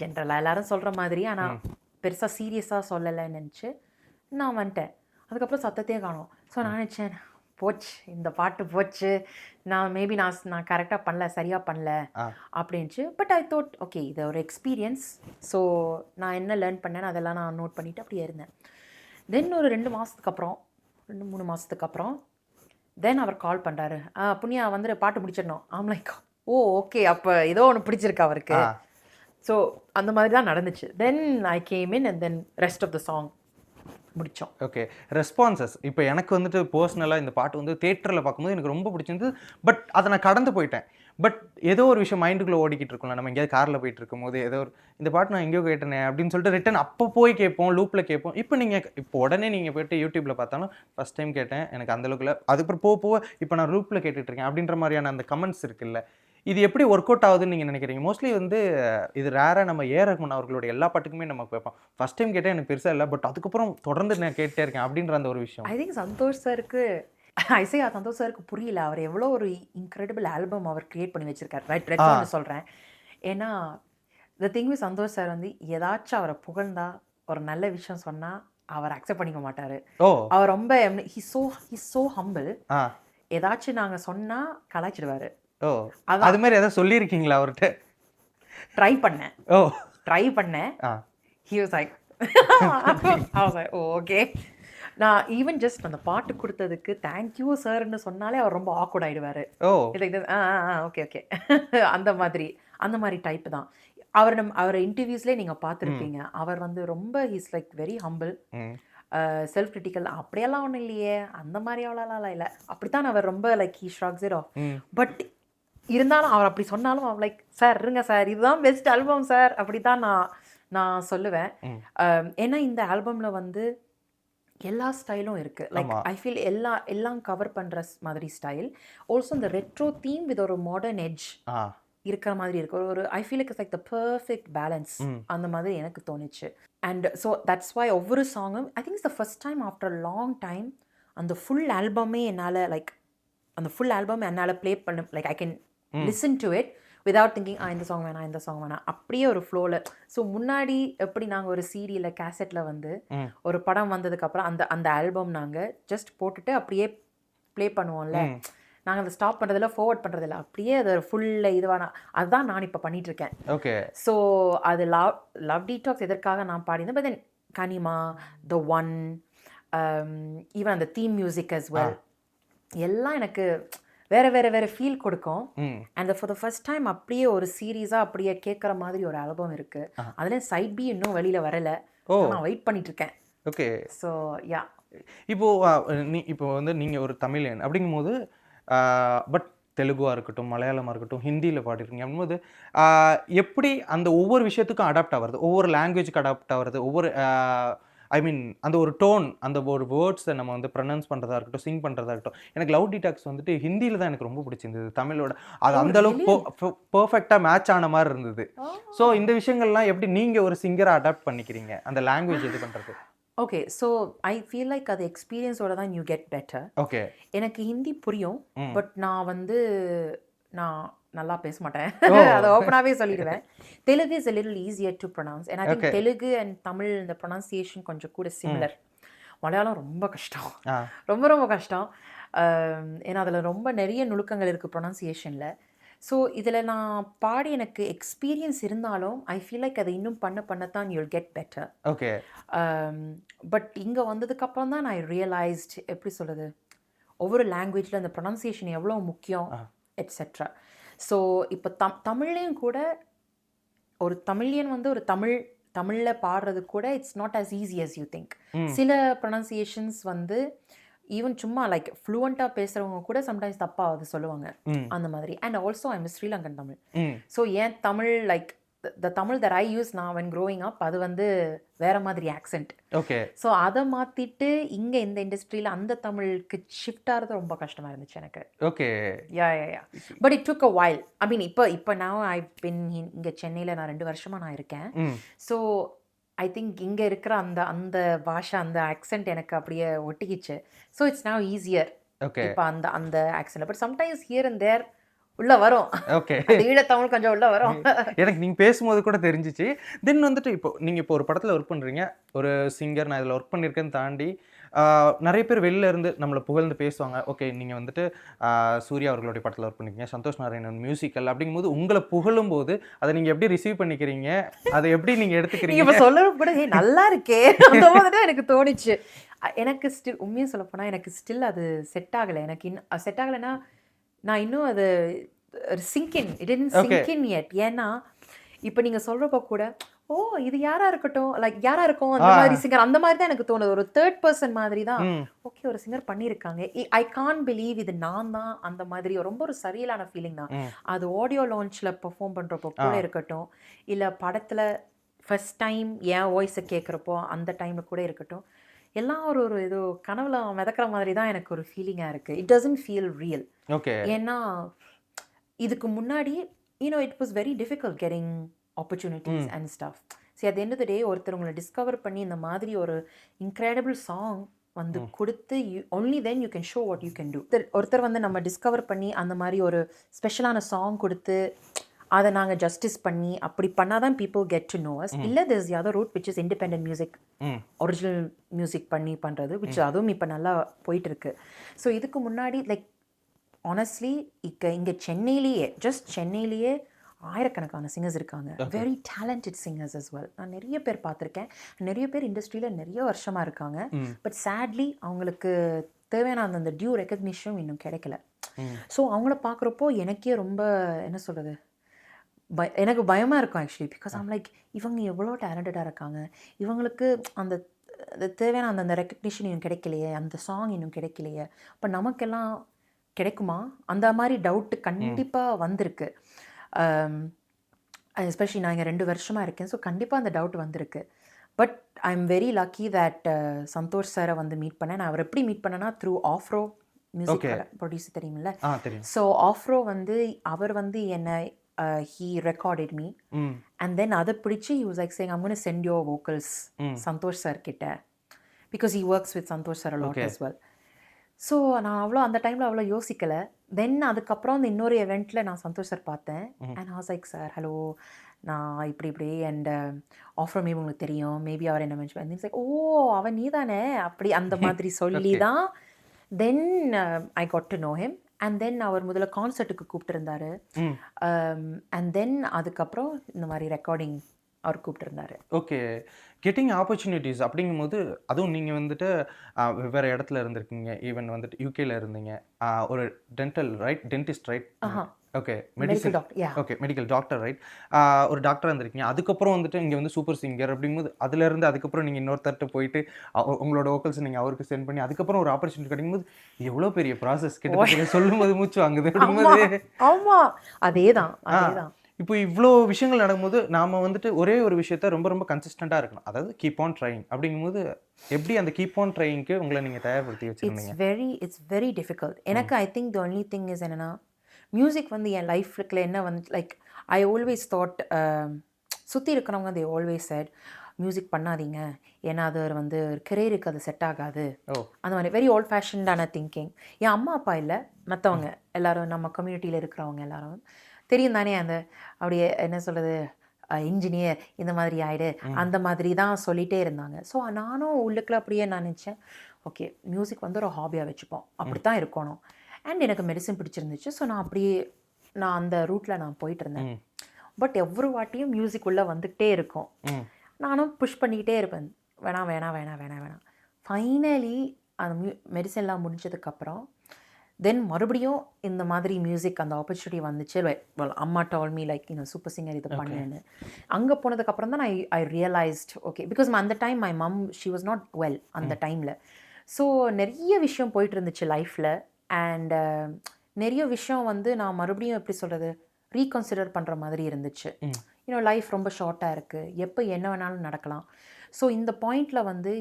ஜென்ரலாக எல்லாரும் சொல்கிற மாதிரி, ஆனால் பெருசாக சீரியஸாக சொல்லலைன்னு நினச்சி நான் வந்துட்டேன். அதுக்கப்புறம் சத்தத்தையே காணோம். ஸோ நான் நினச்சேன் போச்சு, இந்த பாட்டு போச்சு, நான் மேபி நான் கரெக்டாக பண்ணல, சரியாக பண்ணல அப்படின்ச்சு. பட் ஐ தாட் ஓகே இது ஒரு எக்ஸ்பீரியன்ஸ். ஸோ நான் என்ன லேர்ன் பண்ணேன்னு அதெல்லாம் நான் நோட் பண்ணிவிட்டு அப்படியே இருந்தேன். தென் ஒரு 2 மாதத்துக்கு அப்புறம் 2-3 மாதத்துக்கு அப்புறம் தென் அவர் கால் பண்ணுறாரு, புண்ணியா வந்து பாட்டு முடிச்சிடணும். ஆம் லைக் ஓகே, அப்போ ஏதோ ஒன்று பிடிச்சிருக்கு அவருக்கு. ஸோ அந்த மாதிரி தான் நடந்துச்சு. Then I came in and then rest of the song முடித்தோம். ஓகே. ரெஸ்பான்சஸ் இப்போ எனக்கு வந்துட்டு பர்சனலாக இந்த பாட்டு வந்து தேட்டரில் பார்க்கும்போது எனக்கு ரொம்ப பிடிச்சிருந்தது. பட் அதை நான் கடந்து போயிட்டேன். பட் ஏதோ ஒரு விஷயம் மைண்டுக்குள்ளே ஓடிக்கிட்டு இருக்கோம்ல, நம்ம எங்கேயாவது காரில் போயிட்டு இருக்கும்போது ஏதோ ஒரு இந்த பாட்டு நான் எங்கேயோ கேட்டேனே அப்படின்னு சொல்லிட்டு ரிட்டன் அப்போ போய் கேட்போம், லூப்பில் கேட்போம். இப்போ உடனே நீங்கள் போய்ட்டு யூடியூப்பில் பார்த்தாலும் ஃபஸ்ட் டைம் கேட்டேன் எனக்கு அந்தளவுக்குல, அதுக்கப்புறம் போக இப்போ நான் லூப்பில் கேட்டுட்ருக்கேன் அப்படின்ற மாதிரியான அந்த கமெண்ட்ஸ் இருக்குல்ல, இது எப்படி ஒர்க் அவுட் ஆகுதுன்னு நீங்கள் நினைக்கிறீங்க? மோஸ்ட்லி வந்து இது ரேராக நம்ம ரஹ்மான் அவர்களோட எல்லா பாட்டுக்குமே நம்ம கேட்போம். ஃபஸ்ட் டைம் கேட்டால் எனக்கு பெருசாக இல்லை, பட் அதுக்கப்புறம் தொடர்ந்து நான் கேட்டே இருக்கேன் அப்படின்ற அந்த ஒரு விஷயம். ஐ திங்க் சந்தோஷ் சாருக்கு புரியல அவர் எவ்வளோ ஒரு இன்க்ரெடிபிள் ஆல்பம் அவர் கிரியேட் பண்ணி வச்சிருக்காரு. ரைட் சொல்கிறேன். ஏன்னா the thing with Santhosh sir வந்து ஏதாச்சும் அவரை புகழ்ந்தா ஒரு நல்ல விஷயம் சொன்னால் அவர் அக்செப்ட் பண்ணிக்க மாட்டார். அவர் ரொம்ப ஹிஸ் சோ ஹம்பிள். ஏதாச்சும் நாங்கள் சொன்னால் கலாய்ச்சிடுவார். அது மாதிரி ஏதாவது சொல்லியிருக்கீங்களா அவர்கிட்ட? ட்ரை பண்ணேன். He was like okay. நான் ஈவன் ஜஸ்ட் அந்த பாட்டு கொடுத்ததுக்கு தேங்க்யூ சார்ன்னு சொன்னாலே அவர் ரொம்ப ஆக்வர்ட் ஆகிடுவார். ஓகே அந்த மாதிரி டைப் தான் அவர். அவர் இன்டர்வியூஸ்லேயே நீங்கள் பார்த்துருப்பீங்க. அவர் வந்து ரொம்ப he's like very humble, self critical. அப்படியெல்லாம் ஒன்றும் இல்லையே, அந்த மாதிரி அவ்வளோலாம் இல்லை. அப்படித்தான் அவர் ரொம்ப like he shrugs it off. But இருந்தாலும் அவர் அப்படி சொன்னாலும் அவர் லைக் சார் இருங்க சார், இதுதான் பெஸ்ட் ஆல்பம் சார், அப்படி தான் நான் சொல்லுவேன். ஏன்னா இந்த ஆல்பமில் வந்து எல்லா ஸ்டைலும் இருக்குது. லைக் ஐ ஃபீல் எல்லாம் கவர் பண்ணுற மாதிரி ஸ்டைல். ஆல்சோ இந்த ரெட்ரோ தீம் வித் ஒரு மாடர்ன் எட்ஜ் இருக்கிற மாதிரி இருக்கு. ஒரு I feel it's like the perfect balance அந்த மாதிரி எனக்கு தோணுச்சு. அண்ட் ஸோ தட்ஸ் வை ஒவ்வொரு சாங்கும் I think it's the first time after long time அந்த ஃபுல் ஆல்பமே என்னால் லைக் அந்த ஃபுல் ஆல்பம் என்னால் ப்ளே பண்ண like I can listen to it without thinking இந்த சாங் வேணாம் அப்படியே ஒரு ஃப்ளோவில். ஸோ முன்னாடி எப்படி நாங்கள் ஒரு சீடியில் கேசட்டில் வந்து ஒரு படம் வந்ததுக்கப்புறம் அந்த ஆல்பம் நாங்கள் ஜஸ்ட் போட்டுட்டு அப்படியே ப்ளே பண்ணுவோம்ல, நாங்கள் அதை ஸ்டாப் பண்ணுறதில்ல, ஃபார்வர்ட் பண்ணுறதில்ல, அப்படியே அதை ஃபுல்ல இதுவான அதுதான் நான் இப்போ பண்ணிகிட்ருக்கேன். ஓகே. ஸோ அது லவ் டீடாக்ஸ் எதற்காக நான் பாடினேன். But then Kanimaa, the one, even அந்த தீம் மியூசிக் அஸ் வெல் எல்லாம் எனக்கு வேற ஃபீல் கொடுக்கும். And for the first time அப்படியே ஒரு சீரீஸாக அப்படியே கேட்குற மாதிரி ஒரு ஆல்பம் இருக்குது. அதில் சைட் பி இன்னும் வெளியில் வரலை, நான் வெயிட் பண்ணிட்டு இருக்கேன். ஓகே. ஸோ யா இப்போ வந்து நீங்கள் ஒரு தமிழன் அப்படிங்கும்போது பட் தெலுங்குவாக இருக்கட்டும், மலையாளமாக இருக்கட்டும், ஹிந்தியில் பாடிருக்கீங்க அப்படிங்கும்போது எப்படி அந்த ஒவ்வொரு விஷயத்துக்கும் அடாப்ட் ஆகிறது, ஒவ்வொரு லாங்குவேஜுக்கு அடாப்ட் ஆகிறது, ஒவ்வொரு ஐ மீன் அந்த ஒரு டோன், அந்த ஒரு வேர்ட்ஸை நம்ம வந்து ப்ரொனவுன்ஸ் பண்ணுறதா இருக்கட்டும், சிங் பண்ணுறதா இருக்கட்டும். எனக்கு லவ் டீடாக்ஸ் வந்துட்டு ஹிந்தியில் தான் எனக்கு ரொம்ப பிடிச்சிருந்தது. தமிழோட அது அந்தளவுக்கு பர்ஃபெக்டாக மேட்ச் ஆன மாதிரி இருந்தது. ஸோ இந்த விஷயங்கள்லாம் எப்படி நீங்கள் ஒரு சிங்கரை அடாப்ட் பண்ணிக்கிறீங்க அந்த லாங்குவேஜ் இது பண்ணுறது? Okay. So I feel like அது எக்ஸ்பீரியன்ஸோட தான் யூ கெட் பெட்டர். ஓகே. எனக்கு ஹிந்தி புரியும், பட் நான் வந்து நான் நல்லா பேச மாட்டேன். அதை ஓப்பனாகவே சொல்லிடுவேன். Telugu is a little easier to pronounce and I think Telugu and Tamil இந்த ப்ரொனன்சியேஷன் கொஞ்சம் கூட சிமிலர். மலையாளம் ரொம்ப கஷ்டம், ரொம்ப ரொம்ப கஷ்டம். ஏன்னா அதில் ரொம்ப நிறைய நுணுக்கங்கள் இருக்குது ப்ரொனன்சியேஷனில். ஸோ இதில் நான் பாடி எனக்கு எக்ஸ்பீரியன்ஸ் இருந்தாலும் ஐ ஃபீல் லைக் அதை இன்னும் பண்ணத்தான் you'll get better. Okay. But இங்கே வந்ததுக்கப்புறம் தான் நான் ரியலைஸ்ட் எப்படி சொல்கிறது, ஒவ்வொரு லாங்குவேஜில் அந்த ப்ரொனன்சியேஷன் எவ்வளோ முக்கியம் எட்ஸெட்ரா. ஸோ இப்போ தமிழ்லேயும் கூட ஒரு தமிழியன் வந்து ஒரு தமிழில் பாடுறது கூட it's not as easy as you think. சில ப்ரொனன்சியேஷன்ஸ் வந்து ஈவன் சும்மா லைக் ஃப்ளூவெண்ட்டாக பேசுகிறவங்க கூட சம்டைம்ஸ் தப்பாக அது சொல்லுவாங்க அந்த மாதிரி. And also I'm Sri Lankan Tamil. So ஏன் Tamil like the Tamil that I use நான் when growing up அது வந்து வேற மாதிரி ஆக்சென்ட். ஓகே. ஸோ அதை மாற்றிட்டு இங்கே இந்த இண்டஸ்ட்ரியில் அந்த தமிழுக்கு ஷிஃப்ட் ஆகிறது ரொம்ப கஷ்டமாக இருந்துச்சு எனக்கு. Okay. Yeah but it took a while. I mean இப்போ நான் ஐ பின் இங்கே சென்னையில் நான் 2 வருஷமாக நான் இருக்கேன். ஸோ ஐ திங்க் இங்கே இருக்கிற அந்த பாஷா அந்த ஆக்சென்ட் எனக்கு அப்படியே ஒட்டிக்கிச்சு. So it's now easier. Okay. இப்போ அந்த accent but sometimes here and there உள்ள வரும். ஓகே. ஈழத்தமிழ் கொஞ்சம் உள்ள வரும். எனக்கு நீங்கள் பேசும்போது கூட தெரிஞ்சிச்சு. தென் வந்துட்டு நீங்கள் இப்போ ஒரு படத்தில் ஒர்க் பண்ணுறீங்க, ஒரு சிங்கர், நான் இதில் ஒர்க் பண்ணியிருக்கேன்னு தாண்டி நிறைய பேர் வெளில இருந்து நம்மளை புகழ்ந்து பேசுவாங்க. ஓகே, நீங்கள் வந்துட்டு சூர்யா அவர்களுடைய படத்தில் ஒர்க் பண்ணிருக்கீங்க, சந்தோஷ் நாராயணன் மியூசிக்கல் அப்படிங்கும்போது உங்களை புகழும் போது அதை நீங்கள் எப்படி ரிசீவ் பண்ணிக்கிறீங்க, அதை எப்படி நீங்கள் எடுத்துக்கிறீங்க? இப்போ சொல்ல கூட நல்லா இருக்கே அந்த மாதிரி தான் எனக்கு தோணுச்சு. எனக்கு ஸ்டில் உண்மையாக சொல்லப்போனால் எனக்கு ஸ்டில் அது செட் ஆகலை. எனக்கு செட் ஆகலைன்னா நான் இன்னும் அது சிங்கின் இட் இன்ட் சிங்கின் yet. ஏன்னா இப்போ நீங்கள் சொல்கிறப்போ கூட ஓ இது யாரா இருக்கட்டும், லைக் யாரா இருக்கும் அந்த மாதிரி சிங்கர் அந்த மாதிரி தான் எனக்கு தோணுது. ஒரு தேர்ட் பர்சன் மாதிரி தான் ஓகே ஒரு சிங்கர் பண்ணியிருக்காங்க. ஐ கான் பிலீவ் இது நான் தான் அந்த மாதிரி ரொம்ப ஒரு சரியில்லான ஃபீலிங் தான். அது ஆடியோ லான்ச்சில் பெர்ஃபார்ம் பண்ணுறப்போ கூட இருக்கட்டும், இல்லை படத்தில் ஃபர்ஸ்ட் டைம் என் வாய்ஸை கேட்குறப்போ அந்த டைமில் கூட இருக்கட்டும், எல்லாம் ஒரு ஏதோ கனவுல மிதக்கிற மாதிரி தான் எனக்கு ஒரு ஃபீலிங்காக இருக்குது. It doesn't feel real. Okay. ஏன்னா இதுக்கு முன்னாடி it was very difficult getting opportunities and stuff. சரி, at the end of the day ஒருத்தர் உங்களை டிஸ்கவர் பண்ணி இந்த மாதிரி ஒரு இன்க்ரெடிபிள் சாங் வந்து கொடுத்து only then you can show what you can do. ஒருத்தர் வந்து நம்ம டிஸ்கவர் பண்ணி அந்த மாதிரி ஒரு ஸ்பெஷலான சாங் கொடுத்து அதை நாங்கள் ஜஸ்டிஸ் பண்ணி அப்படி பண்ணால் தான் people get to know us. இல்லை there's the other route which is independent music, original music பண்ணுறது which அதுவும் இப்போ நல்லா போயிட்டுருக்கு. ஸோ இதுக்கு முன்னாடி லைக் ஆனஸ்ட்லி இங்கே சென்னையிலேயே ஆயிரக்கணக்கான சிங்கர்ஸ் இருக்காங்க, very talented singers as well. நான் நிறைய பேர் பார்த்துருக்கேன், நிறைய பேர் இண்டஸ்ட்ரியில் நிறைய வருஷமாக இருக்காங்க. பட் சேட்லி அவங்களுக்கு தேவையான அந்த டியூ ரெக்கக்னிஷனும் இன்னும் கிடைக்கல. ஸோ அவங்கள பார்க்குறப்போ எனக்கே ரொம்ப என்ன சொல்கிறது, எனக்கு பயமாக இருக்கும் ஆக்சுவலி. பிகாஸ் ஐம் லைக் இவங்க எவ்வளோ டேலண்டடாக இருக்காங்க, இவங்களுக்கு அந்த தேவையான அந்த ரெக்கக்னிஷன் இன்னும் கிடைக்கலையே, அந்த சாங் இன்னும் கிடைக்கலையே, அப்போ நமக்கெல்லாம் கிடைக்குமா அந்த மாதிரி டவுட்டு கண்டிப்பாக வந்திருக்கு. எஸ்பெஷலி நான் இங்கே 2 வருஷமாக இருக்கேன். ஸோ கண்டிப்பாக அந்த டவுட் வந்திருக்கு. But I am very lucky that Santhosh சாரை வந்து மீட் பண்ணேன். நான் அவர் எப்படி மீட் பண்ணேன்னா த்ரூ ஆஃப்ரோ மியூசிக் ப்ரொடியூசர் தெரியுமில்ல. ஸோ ஆஃப்ரோ வந்து அவர் வந்து என்னை he recorded me and then அதை பிடிச்சி he was like saying I'm going to send your vocals Santhosh sir கிட்ட because he works with Santhosh sir a lot as well. So நான் அந்த டைமில் அவ்வளோ யோசிக்கலை. தென் அதுக்கப்புறம் அந்த இன்னொரு eventல நான் சந்தோஷ் சார் பார்த்தேன். and I was like sir hello நான் இப்படி அண்ட் ஆஃபர் மேபி உங்களுக்கு தெரியும், மேபி அவர் என்ன மென்ஷன் பண்ணி ஓ அவன் நீ தானே அப்படி அந்த மாதிரி சொல்லி தான் then I got to know him. And then அவர் முதல்ல கான்சர்ட்டுக்கு கூப்பிட்டுருந்தாரு. அண்ட் தென் அதுக்கப்புறம் இந்த மாதிரி ரெக்கார்டிங் அவர் கூப்பிட்டுருந்தாரு. ஓகே. கெட்டிங் ஆப்பர்ச்சுனிட்டிஸ் அப்படிங்கும்போது அதுவும் நீங்கள் வந்துட்டு வெவ்வேறு இடத்துல இருந்திருக்கீங்க. ஈவன் வந்துட்டு யூகேல இருந்தீங்க, ஒரு dentist right? Okay, medicine okay medical doctor right, ஒரு டாக்டராக இருந்திருக்கீங்க. அதுக்கப்புறம் வந்துட்டு இங்கே வந்து சூப்பர் சிங்கர் அப்படிங்கும்போது அதுலேருந்து அதுக்கப்புறம் நீங்கள் இன்னொருத்தர்கிட்ட போயிட்டு உங்களோட வோக்கல்ஸ் நீங்கள் அவருக்கு சென்ட் பண்ணி அதுக்கப்புறம் ஒரு ஆப்பர்ச்சுனிட்டி கிடைக்கும்போது எவ்வளோ பெரிய ப்ராசஸ் கிட்ட சொல்லும் போது மூச்சு வாங்குது அப்படிங்கும்போது. ஆமாம், அதே தான். இப்போ இவ்வளோ விஷயங்கள் நடக்கும்போது நாம் வந்துட்டு ஒரே ஒரு விஷயத்த ரொம்ப ரொம்ப கன்சிஸ்டண்ட்டாக இருக்கணும், அதாவது கீப் ஆன் ட்ரைங். அப்படிங்கும்போது எப்படி அந்த கீப் ஆன் ட்ரைங்க்கு உங்களை நீங்கள் தயார்படுத்தி வச்சுருந்தீங்க? It's very difficult. எனக்கு I think the only thing is என்னன்னா மியூசிக் வந்து என் லைஃப்ல என்ன வந்து லைக் ஐ ஆல்வேஸ் தாட் சுற்றி இருக்கிறவங்க தே ஆல்வேஸ் செட் மியூசிக் பண்ணாதீங்க, ஏன்னா அது வந்து கெரியருக்கு அது செட் ஆகாது. ஓ அந்த மாதிரி வெரி ஓல்ட் ஃபேஷன்டான திங்கிங். என் அம்மா அப்பா இல்லை, மற்றவங்க எல்லாரும் நம்ம கம்யூனிட்டியில் இருக்கிறவங்க எல்லாரும் தெரியும் தானே, அந்த அப்படியே என்ன சொல்கிறது, இன்ஜினியர் இந்த மாதிரி ஆயிடு அந்த மாதிரி தான் சொல்லிகிட்டே இருந்தாங்க. ஸோ நானும் உள்ளுக்குள்ள அப்படியே நான் நினச்சேன், ஓகே மியூசிக் வந்து ஒரு ஹாபியாக வச்சுப்போம், அப்படி தான் இருக்கணும். அண்ட் எனக்கு மெடிசன் பிடிச்சிருந்துச்சு. ஸோ நான் அப்படியே நான் அந்த ரூட்டில் நான் போயிட்டு இருந்தேன். பட் எவ்வொரு வாட்டியும் மியூசிக் உள்ளே வந்துக்கிட்டே இருக்கும். நானும் புஷ் பண்ணிக்கிட்டே இருப்பேன், வேணாம் வேணாம் வேணாம் வேணாம் வேணாம். ஃபைனலி அந்த மெடிசன்லாம் முடிஞ்சதுக்கப்புறம் தென் மறுபடியும் இந்த மாதிரி மியூசிக் அந்த ஆப்பர்ச்சுனிட்டி வந்துச்சு. அம்மா told me like super singer இது பண்ணுன்னு. அங்கே போனதுக்கப்புறம் தான் ஐ ரியலைஸ்ட் ஓகே, பிகாஸ் அந்த time my mum she was not well அந்த டைமில். ஸோ நிறைய விஷயம் போயிட்டு இருந்துச்சு லைஃப்பில். அண்ட் நிறைய விஷயம் வந்து நான் மறுபடியும் எப்படி சொல்கிறது, ரீகன்சிடர் பண்ணுற மாதிரி இருந்துச்சு. லைஃப் ரொம்ப ஷார்ட்டாக இருக்குது, எப்போ என்ன வேணாலும் நடக்கலாம். ஸோ இந்த பாயிண்டில் வந்து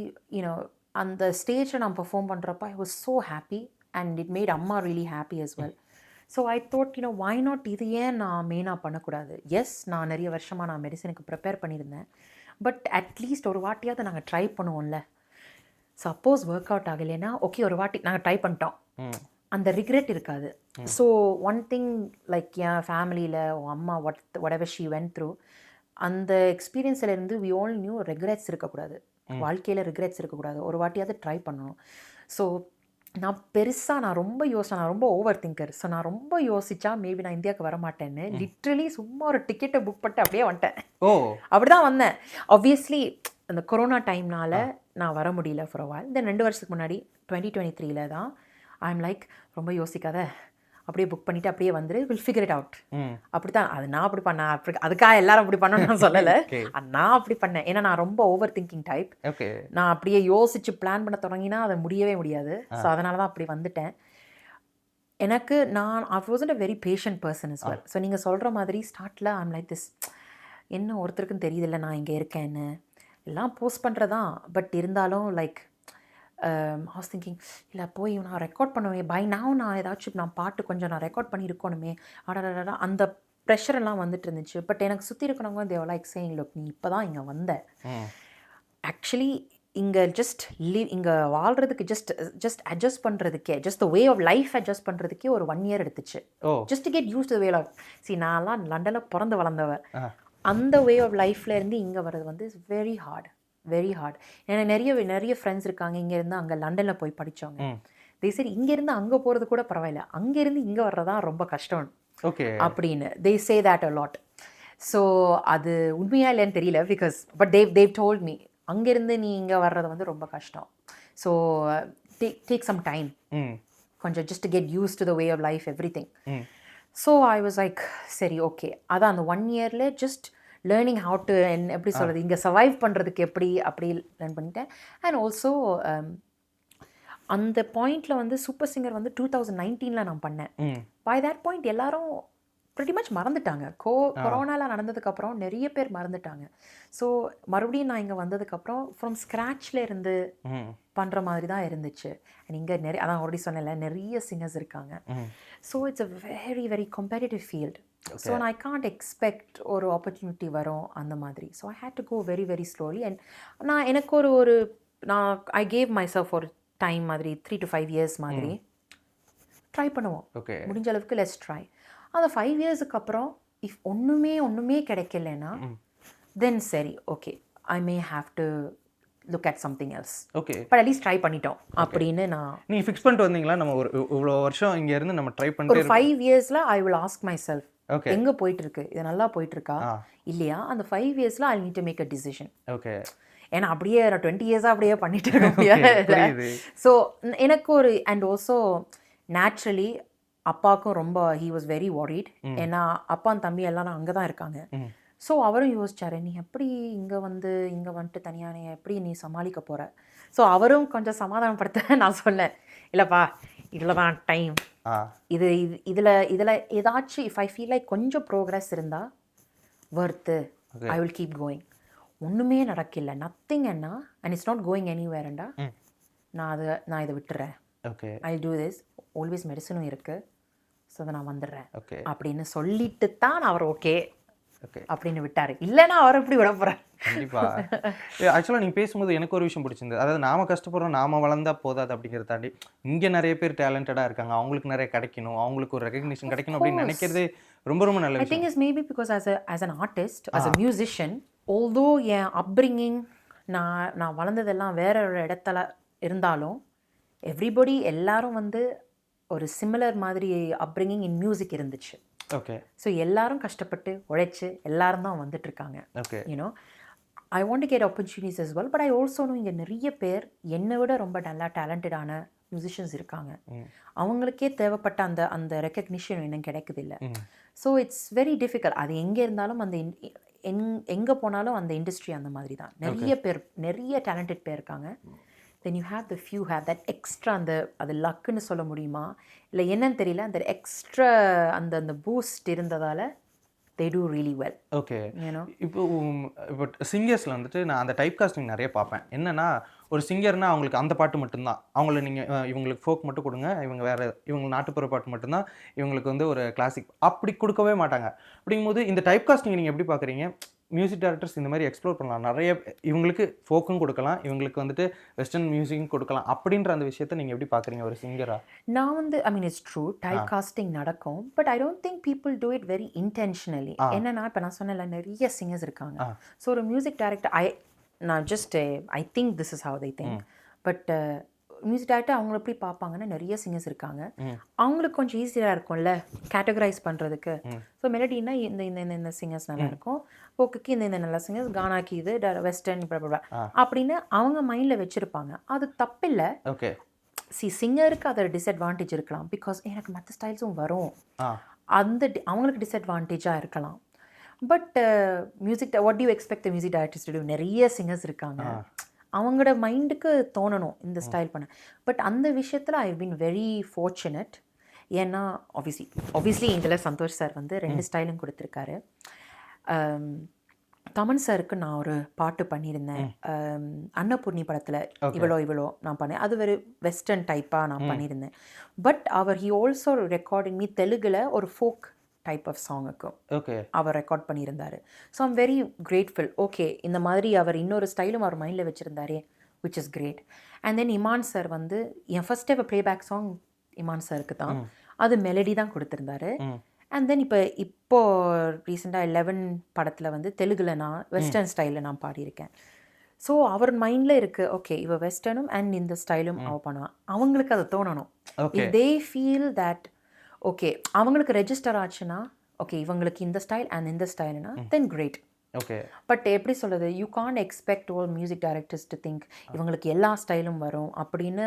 அந்த ஸ்டேஜில் நான் பெர்ஃபார்ம் பண்ணுறப்ப I was so happy and it made அம்மா really happy as well. So I thought why not இது ஏன் நான் மெயினாக பண்ணக்கூடாது. எஸ், நான் நிறைய வருஷமாக நான் மெடிசனுக்கு ப்ரிப்பேர் பண்ணியிருந்தேன். பட் அட்லீஸ்ட் ஒரு வாட்டியாவது நாங்கள் ட்ரை பண்ணுவோம்ல. சப்போஸ் ஒர்க் அவுட் ஆகலைன்னா ஓகே, ஒரு வாட்டி நாங்கள் ட்ரை பண்ணிட்டோம், அந்த ரிக்ரெட் இருக்காது. ஸோ ஒன் திங் லைக் என் ஃபேமிலியில் அம்மா whatever she went through, அந்த எக்ஸ்பீரியன்ஸ்லேருந்து we all knew ரெக்ரெட்ஸ் இருக்கக்கூடாது, வாழ்க்கையில் ரிக்ரெட்ஸ் இருக்கக்கூடாது, ஒரு வாட்டியாவது ட்ரை பண்ணணும். ஸோ நான் ரொம்ப யோசிச்சேன், நான் ரொம்ப ஓவர் திங்கர். ஸோ நான் ரொம்ப யோசிச்சா மேபி நான் இந்தியாவுக்கு வர மாட்டேன்னு லிட்ரலி சும்மா ஒரு டிக்கெட்டை புக் பண்ணிட்டு அப்படியே வந்துட்டேன். அப்படி தான் வந்தேன். ஆப்வியஸ்லி அந்த கொரோனா டைம்னால நான் வர முடியல ஃபார் அ while. தென் 2 வருஷத்துக்கு முன்னாடி 2023 தான் ஐ எம் லைக் ரொம்ப யோசிக்காத, அப்படியே புக் பண்ணிவிட்டு அப்படியே வந்துரு, வில் ஃபிகர் இட் அவுட். அப்படி தான் அது நான் அப்படி பண்ணேன். அப்படி அதுக்காக எல்லாரும் அப்படி பண்ணணும்னு நான் சொல்லலை, நான் அப்படி பண்ணேன். ஏன்னா நான் ரொம்ப ஓவர் திங்கிங் டைப். நான் அப்படியே யோசிச்சு பிளான் பண்ண தொடங்கினா அதை முடியவே முடியாது. ஸோ அதனால தான் அப்படி வந்துட்டேன். எனக்கு I wasn't a very patient person as well. So நீங்கள் சொல்கிற மாதிரி ஸ்டார்ட்டில் ஐ எம் லைக் திஸ், என்ன ஒருத்தருக்கும் தெரியுதில்ல நான் இங்கே இருக்கேன்னு, எல்லாம் போஸ்ட் பண்ணுறதான். பட் இருந்தாலும் லைக் I was thinking, இல்லை போய் நான் ரெக்கார்ட் பண்ணுவேன், பை நாவ் நான் ஏதாச்சும் நான் பாட்டு கொஞ்சம் நான் ரெக்கார்ட் பண்ணியிருக்கணுமே, அடடா அந்த ப்ரெஷர் எல்லாம் வந்துட்டு இருந்துச்சு. பட் எனக்கு சுற்றி இருக்கிறவங்க தேவ் லைக் சேயிங், லுக் நீ இப்போ தான் இங்கே வந்த, ஆக்சுவலி இங்கே இங்கே வாழ்கிறதுக்கு ஜஸ்ட் அட்ஜஸ்ட் பண்ணுறதுக்கே, just the way of life adjust பண்ணுறதுக்கே ஒரு 1 year எடுத்துச்சு. Just get used to way of நான்லாம் லண்டனில் பிறந்து வளர்ந்தவ, அந்த வே ஆஃப் லைஃப்லேருந்து இங்கே வர்றது வந்து இட்ஸ் வெரி ஹார்ட். எனக்கு நிறைய ஃப்ரெண்ட்ஸ் இருக்காங்க இங்கேருந்து அங்கே லண்டனில் போய் படித்தவங்க. சரி இங்கேருந்து அங்கே போகிறது கூட பரவாயில்ல, அங்கேருந்து இங்கே வர்றதான் ரொம்ப கஷ்டம் அப்படின்னு they say that a lot. So அது உண்மையா இல்லைன்னு தெரியல, because but they've told me அங்கேருந்து நீ இங்கே வர்றது வந்து ரொம்ப கஷ்டம். ஸோ take some time, கொஞ்சம் just to get used to the way of life, everything. So I was like சரி ஓகே, அதான் அந்த 1 yearல ஜஸ்ட் லேர்னிங் ஹவு டு எப்படி சொல்கிறது, இங்கே சர்வைவ் பண்ணுறதுக்கு எப்படி அப்படி லேர்ன் பண்ணிட்டேன். அண்ட் ஆல்சோ அந்த பாயிண்டில் வந்து சூப்பர் சிங்கர் வந்து 2019 நான் பண்ணேன். பை தேட் பாயிண்ட் எல்லாரும் ப்ரிட்டி மச் மறந்துட்டாங்க. கொரோனாவில் நடந்ததுக்கப்புறம் நிறைய பேர் மறந்துட்டாங்க. ஸோ மறுபடியும் நான் இங்கே வந்ததுக்கப்புறம் ஃப்ரம் ஸ்க்ராட்சில் இருந்து பண்ணுற மாதிரி தான் இருந்துச்சு. அண்ட் இங்கே அதான் ஆல்ரெடி சொன்னேன்ல, நிறைய சிங்கர்ஸ் இருக்காங்க. So it's a very very competitive field. So I can't expect ஒரு ஆப்பர்ச்சுனிட்டி வரும் அந்த மாதிரி. So I had to go very very slowly. And நான் எனக்கு நான் ஐ கேவ் மை செல்ஃப் ஒரு டைம் மாதிரி 3 to 5 years மாதிரி ட்ரை பண்ணுவோம். முடிஞ்ச அளவுக்கு லெட்ஸ் ட்ரை. அந்த 5 yearsக்கு அப்புறம் இஃப் ஒன்றுமே கிடைக்கலன்னா தென் சரி okay, I may have to look at something else. But at least try பண்ணிட்டோம் அப்படின்னு நீ ஃபிக்ஸ் பண்ணிட்டு வந்தீங்களா? நம்ம ஒரு இவ்வளோ வருஷம் இங்கே இருந்து நம்ம ட்ரை பண்ணிட்டு ஒரு 5 yearsல I will ask myself, எங்கே போயிட்டு இருக்கு, இது நல்லா போயிட்டு இருக்கா இல்லையா? அந்த 5 yearsல I need to make a decision. ஏன்னா அப்படியே 20 years அப்படியே பண்ணிட்டு இருக்க முடியாது. ஸோ எனக்கு அண்ட் ஆல்சோ நேச்சுரலி அப்பாவுக்கும் ரொம்ப ஹீ வாஸ் வெரி ஒரிட். ஏன்னா அப்பா தம்பி எல்லாரும் அங்கே தான் இருக்காங்க. ஸோ அவரும் யோசிச்சாரு, நீ எப்படி இங்கே வந்துட்டு தனியாக நீ எப்படி நீ சமாளிக்க போகிற? ஸோ அவரும் கொஞ்சம் சமாதானப்படுத்த நான் சொன்னேன், இல்லைப்பா இதில் தான் டைம், இதில் ஏதாச்சும் இஃப் ஐ ஃபீல் லைக் கொஞ்சம் ப்ரோக்ரஸ் இருந்தால் worth I will keep going. ஒன்றுமே நடக்கல, நத்திங் என்ன அண்ட் இட்ஸ் நாட் கோயிங் எனிவேர்ண்டா, நான் இதை விட்டுறேன். ஐ டூ திஸ், ஆல்வேஸ் மெடிசனும் இருக்குது, ஸோ அதை நான் வந்துடுறேன் அப்படின்னு சொல்லிட்டு தான் அவர் ஓகே அப்படின்னு விட்டாரு. இல்லைன்னா அவர் எப்படி விட போறாரு? கண்டிப்பா. ஆக்சுவலாக நீங்கள் பேசும்போது எனக்கு ஒரு விஷயம் பிடிச்சிருந்தது. அதாவது நாம கஷ்டப்படுறோம், நாம வளர்ந்தா போதாது அப்படிங்கிறத தாண்டி இங்கே நிறைய பேர் டேலண்டடாக இருக்காங்க, அவங்களுக்கு நிறைய கிடைக்கணும், அவங்களுக்கு ஒரு ரெகக்னிஷன் கிடைக்கணும் அப்படின்னு நினைக்கிறதே ரொம்ப ரொம்ப நல்ல I think விஷயம். is maybe because as an artist, as a musician, although N upbringing நான் வளர்ந்ததெல்லாம் வேற ஒரு இடத்துல இருந்தாலும் எவ்ரிபடி எல்லாரும் வந்து ஒரு சிமிலர் மாதிரி அப்ரிங்கிங் இன் மியூசிக் இருந்துச்சு. ஓகே. ஸோ எல்லாரும் கஷ்டப்பட்டு உழைச்சு எல்லாரும் தான் வந்துட்டு இருக்காங்க. Okay. You know I want to get opportunities as well, but I also know இங்கே நிறைய பேர் என்னை விட ரொம்ப நல்லா டேலண்டடான மியூசிஷியன்ஸ் இருக்காங்க. அவங்களுக்கே தேவைப்பட்ட அந்த ரெக்கக்னிஷன் இன்னும் கிடைக்குது இல்லை. So it's very difficult. அது எங்கே இருந்தாலும் அந்த எங்கே போனாலும் அந்த இண்டஸ்ட்ரி அந்த மாதிரி தான். நிறைய டேலண்டட் பேர் இருக்காங்க. then you have the few have that extra அது லக்குன்னு சொல்ல முடியுமா இல்லை என்னன்னு தெரியல, அந்த எக்ஸ்ட்ரா அந்த பூஸ்ட் இருந்ததால் they do really well. Okay. you know இப்போ சிங்கர்ஸில் வந்துட்டு நான் அந்த டைப் காஸ்டிங் நிறைய பார்ப்பேன். என்னன்னா ஒரு சிங்கர்னா அவங்களுக்கு அந்த பாட்டு மட்டும்தான், அவங்கள நீங்கள் இவங்களுக்கு ஃபோக் மட்டும் கொடுங்க, இவங்க நாட்டுப்புற பாட்டு மட்டும்தான், இவங்களுக்கு வந்து ஒரு கிளாசிக் அப்படி கொடுக்கவே மாட்டாங்க. அப்படிங்கும்போது இந்த டைப் காஸ்டிங் நீங்கள் எப்படி பார்க்குறீங்க? மியூசிக் டைரக்டர்ஸ் இந்த மாதிரி எக்ஸ்ப்ளோர் பண்ணலாம், நிறைய இவங்களுக்கு ஃபோக்கும் கொடுக்கலாம், இவங்களுக்கு வந்துட்டு வெஸ்டர்ன் மியூசிக்கும் கொடுக்கலாம் அப்படின்ற அந்த விஷயத்தை நீங்கள் எப்படி பார்க்குறீங்க ஒரு சிங்கரா? நான் வந்து I mean it's true type casting நடக்கும், but I don't think people do it very intentionally. என்னன்னா இப்போ நான் சொன்னல நிறைய சிங்கர்ஸ் இருக்காங்க. ஸோ ஒரு மியூசிக் டைரக்டர் நான் just I think this is how they think, but music director அவங்கள எப்படி பார்ப்பாங்கன்னா நிறைய சிங்கர்ஸ் இருக்காங்க, அவங்களுக்கு கொஞ்சம் ஈஸியாக இருக்கும்ல கேட்டகரைஸ் பண்ணுறதுக்கு. ஸோ மெலடினா இந்த சிங்கர்ஸ் நல்லா இருக்கும், போக்குக்கு இந்த நல்ல சிங்கர்ஸ், கானாக்கு இது வெஸ்டர்ன் அப்படின்னு அவங்க மைண்டில் வச்சுருப்பாங்க. அது தப்பில்லை. ஓகே. சிங்கருக்கு அது டிஸ்அட்வான்டேஜ் இருக்கலாம், பிகாஸ் எனக்கு மற்ற ஸ்டைல்ஸும் வரும், அவங்களுக்கு டிஸ்அட்வான்டேஜாக இருக்கலாம். But music what to you expect the music directors to to? நிறைய சிங்கர்ஸ் இருக்காங்க, அவங்களோட மைண்டுக்கு தோணணும் இந்த ஸ்டைல் பண்ண. பட் அந்த விஷயத்தில் ஐ பீன் வெரி ஃபார்ச்சுனேட். ஏன்னா ஆப்வியஸ்லி இதில் சந்தோஷ் சார் வந்து 2 ஸ்டைலும் கொடுத்துருக்காரு. தமன் சாருக்கு நான் ஒரு பாட்டு பண்ணியிருந்தேன் அன்னபூர்ணி படத்தில், இவ்வளோ நான் பண்ணேன். அது ஒரு வெஸ்டர்ன் டைப்பாக நான் பண்ணியிருந்தேன். But he also recording me தெலுங்குல ஒரு ஃபோக் டைப் ஆஃப் சாங்குக்கும் அவர் ரெக்கார்ட் பண்ணியிருந்தார். So I'm very grateful. Okay, இந்த மாதிரி அவர் இன்னொரு ஸ்டைலும் அவர் மைண்டில் வச்சுருந்தாரே, which is great. And then Imman sir வந்து என் first ever playback song Imman சாருக்கு தான், அது மெலடி தான் கொடுத்துருந்தாரு. அண்ட் தென் இப்போ ரீசெண்டாக 11 படத்தில் வந்து தெலுங்குல நான் வெஸ்டர்ன் ஸ்டைலில் நான் பாடியிருக்கேன். ஸோ அவர் மைண்டில் இருக்குது, ஓகே இவ வெஸ்டர்னும் அண்ட் இந்த ஸ்டைலும் அவள் பண்ணுவான். அவங்களுக்கு அது தோணணும். If they feel that okay அவங்களுக்கு ரெஜிஸ்டர் ஆச்சுன்னா, ஓகே இவங்களுக்கு இந்த ஸ்டைல் அண்ட் இந்த ஸ்டைல்னா தென் கிரேட். ஓகே. பட் எப்படி சொல்கிறது, you can't expect all music directors to think இவங்களுக்கு எல்லா ஸ்டைலும் வரும் அப்படின்னு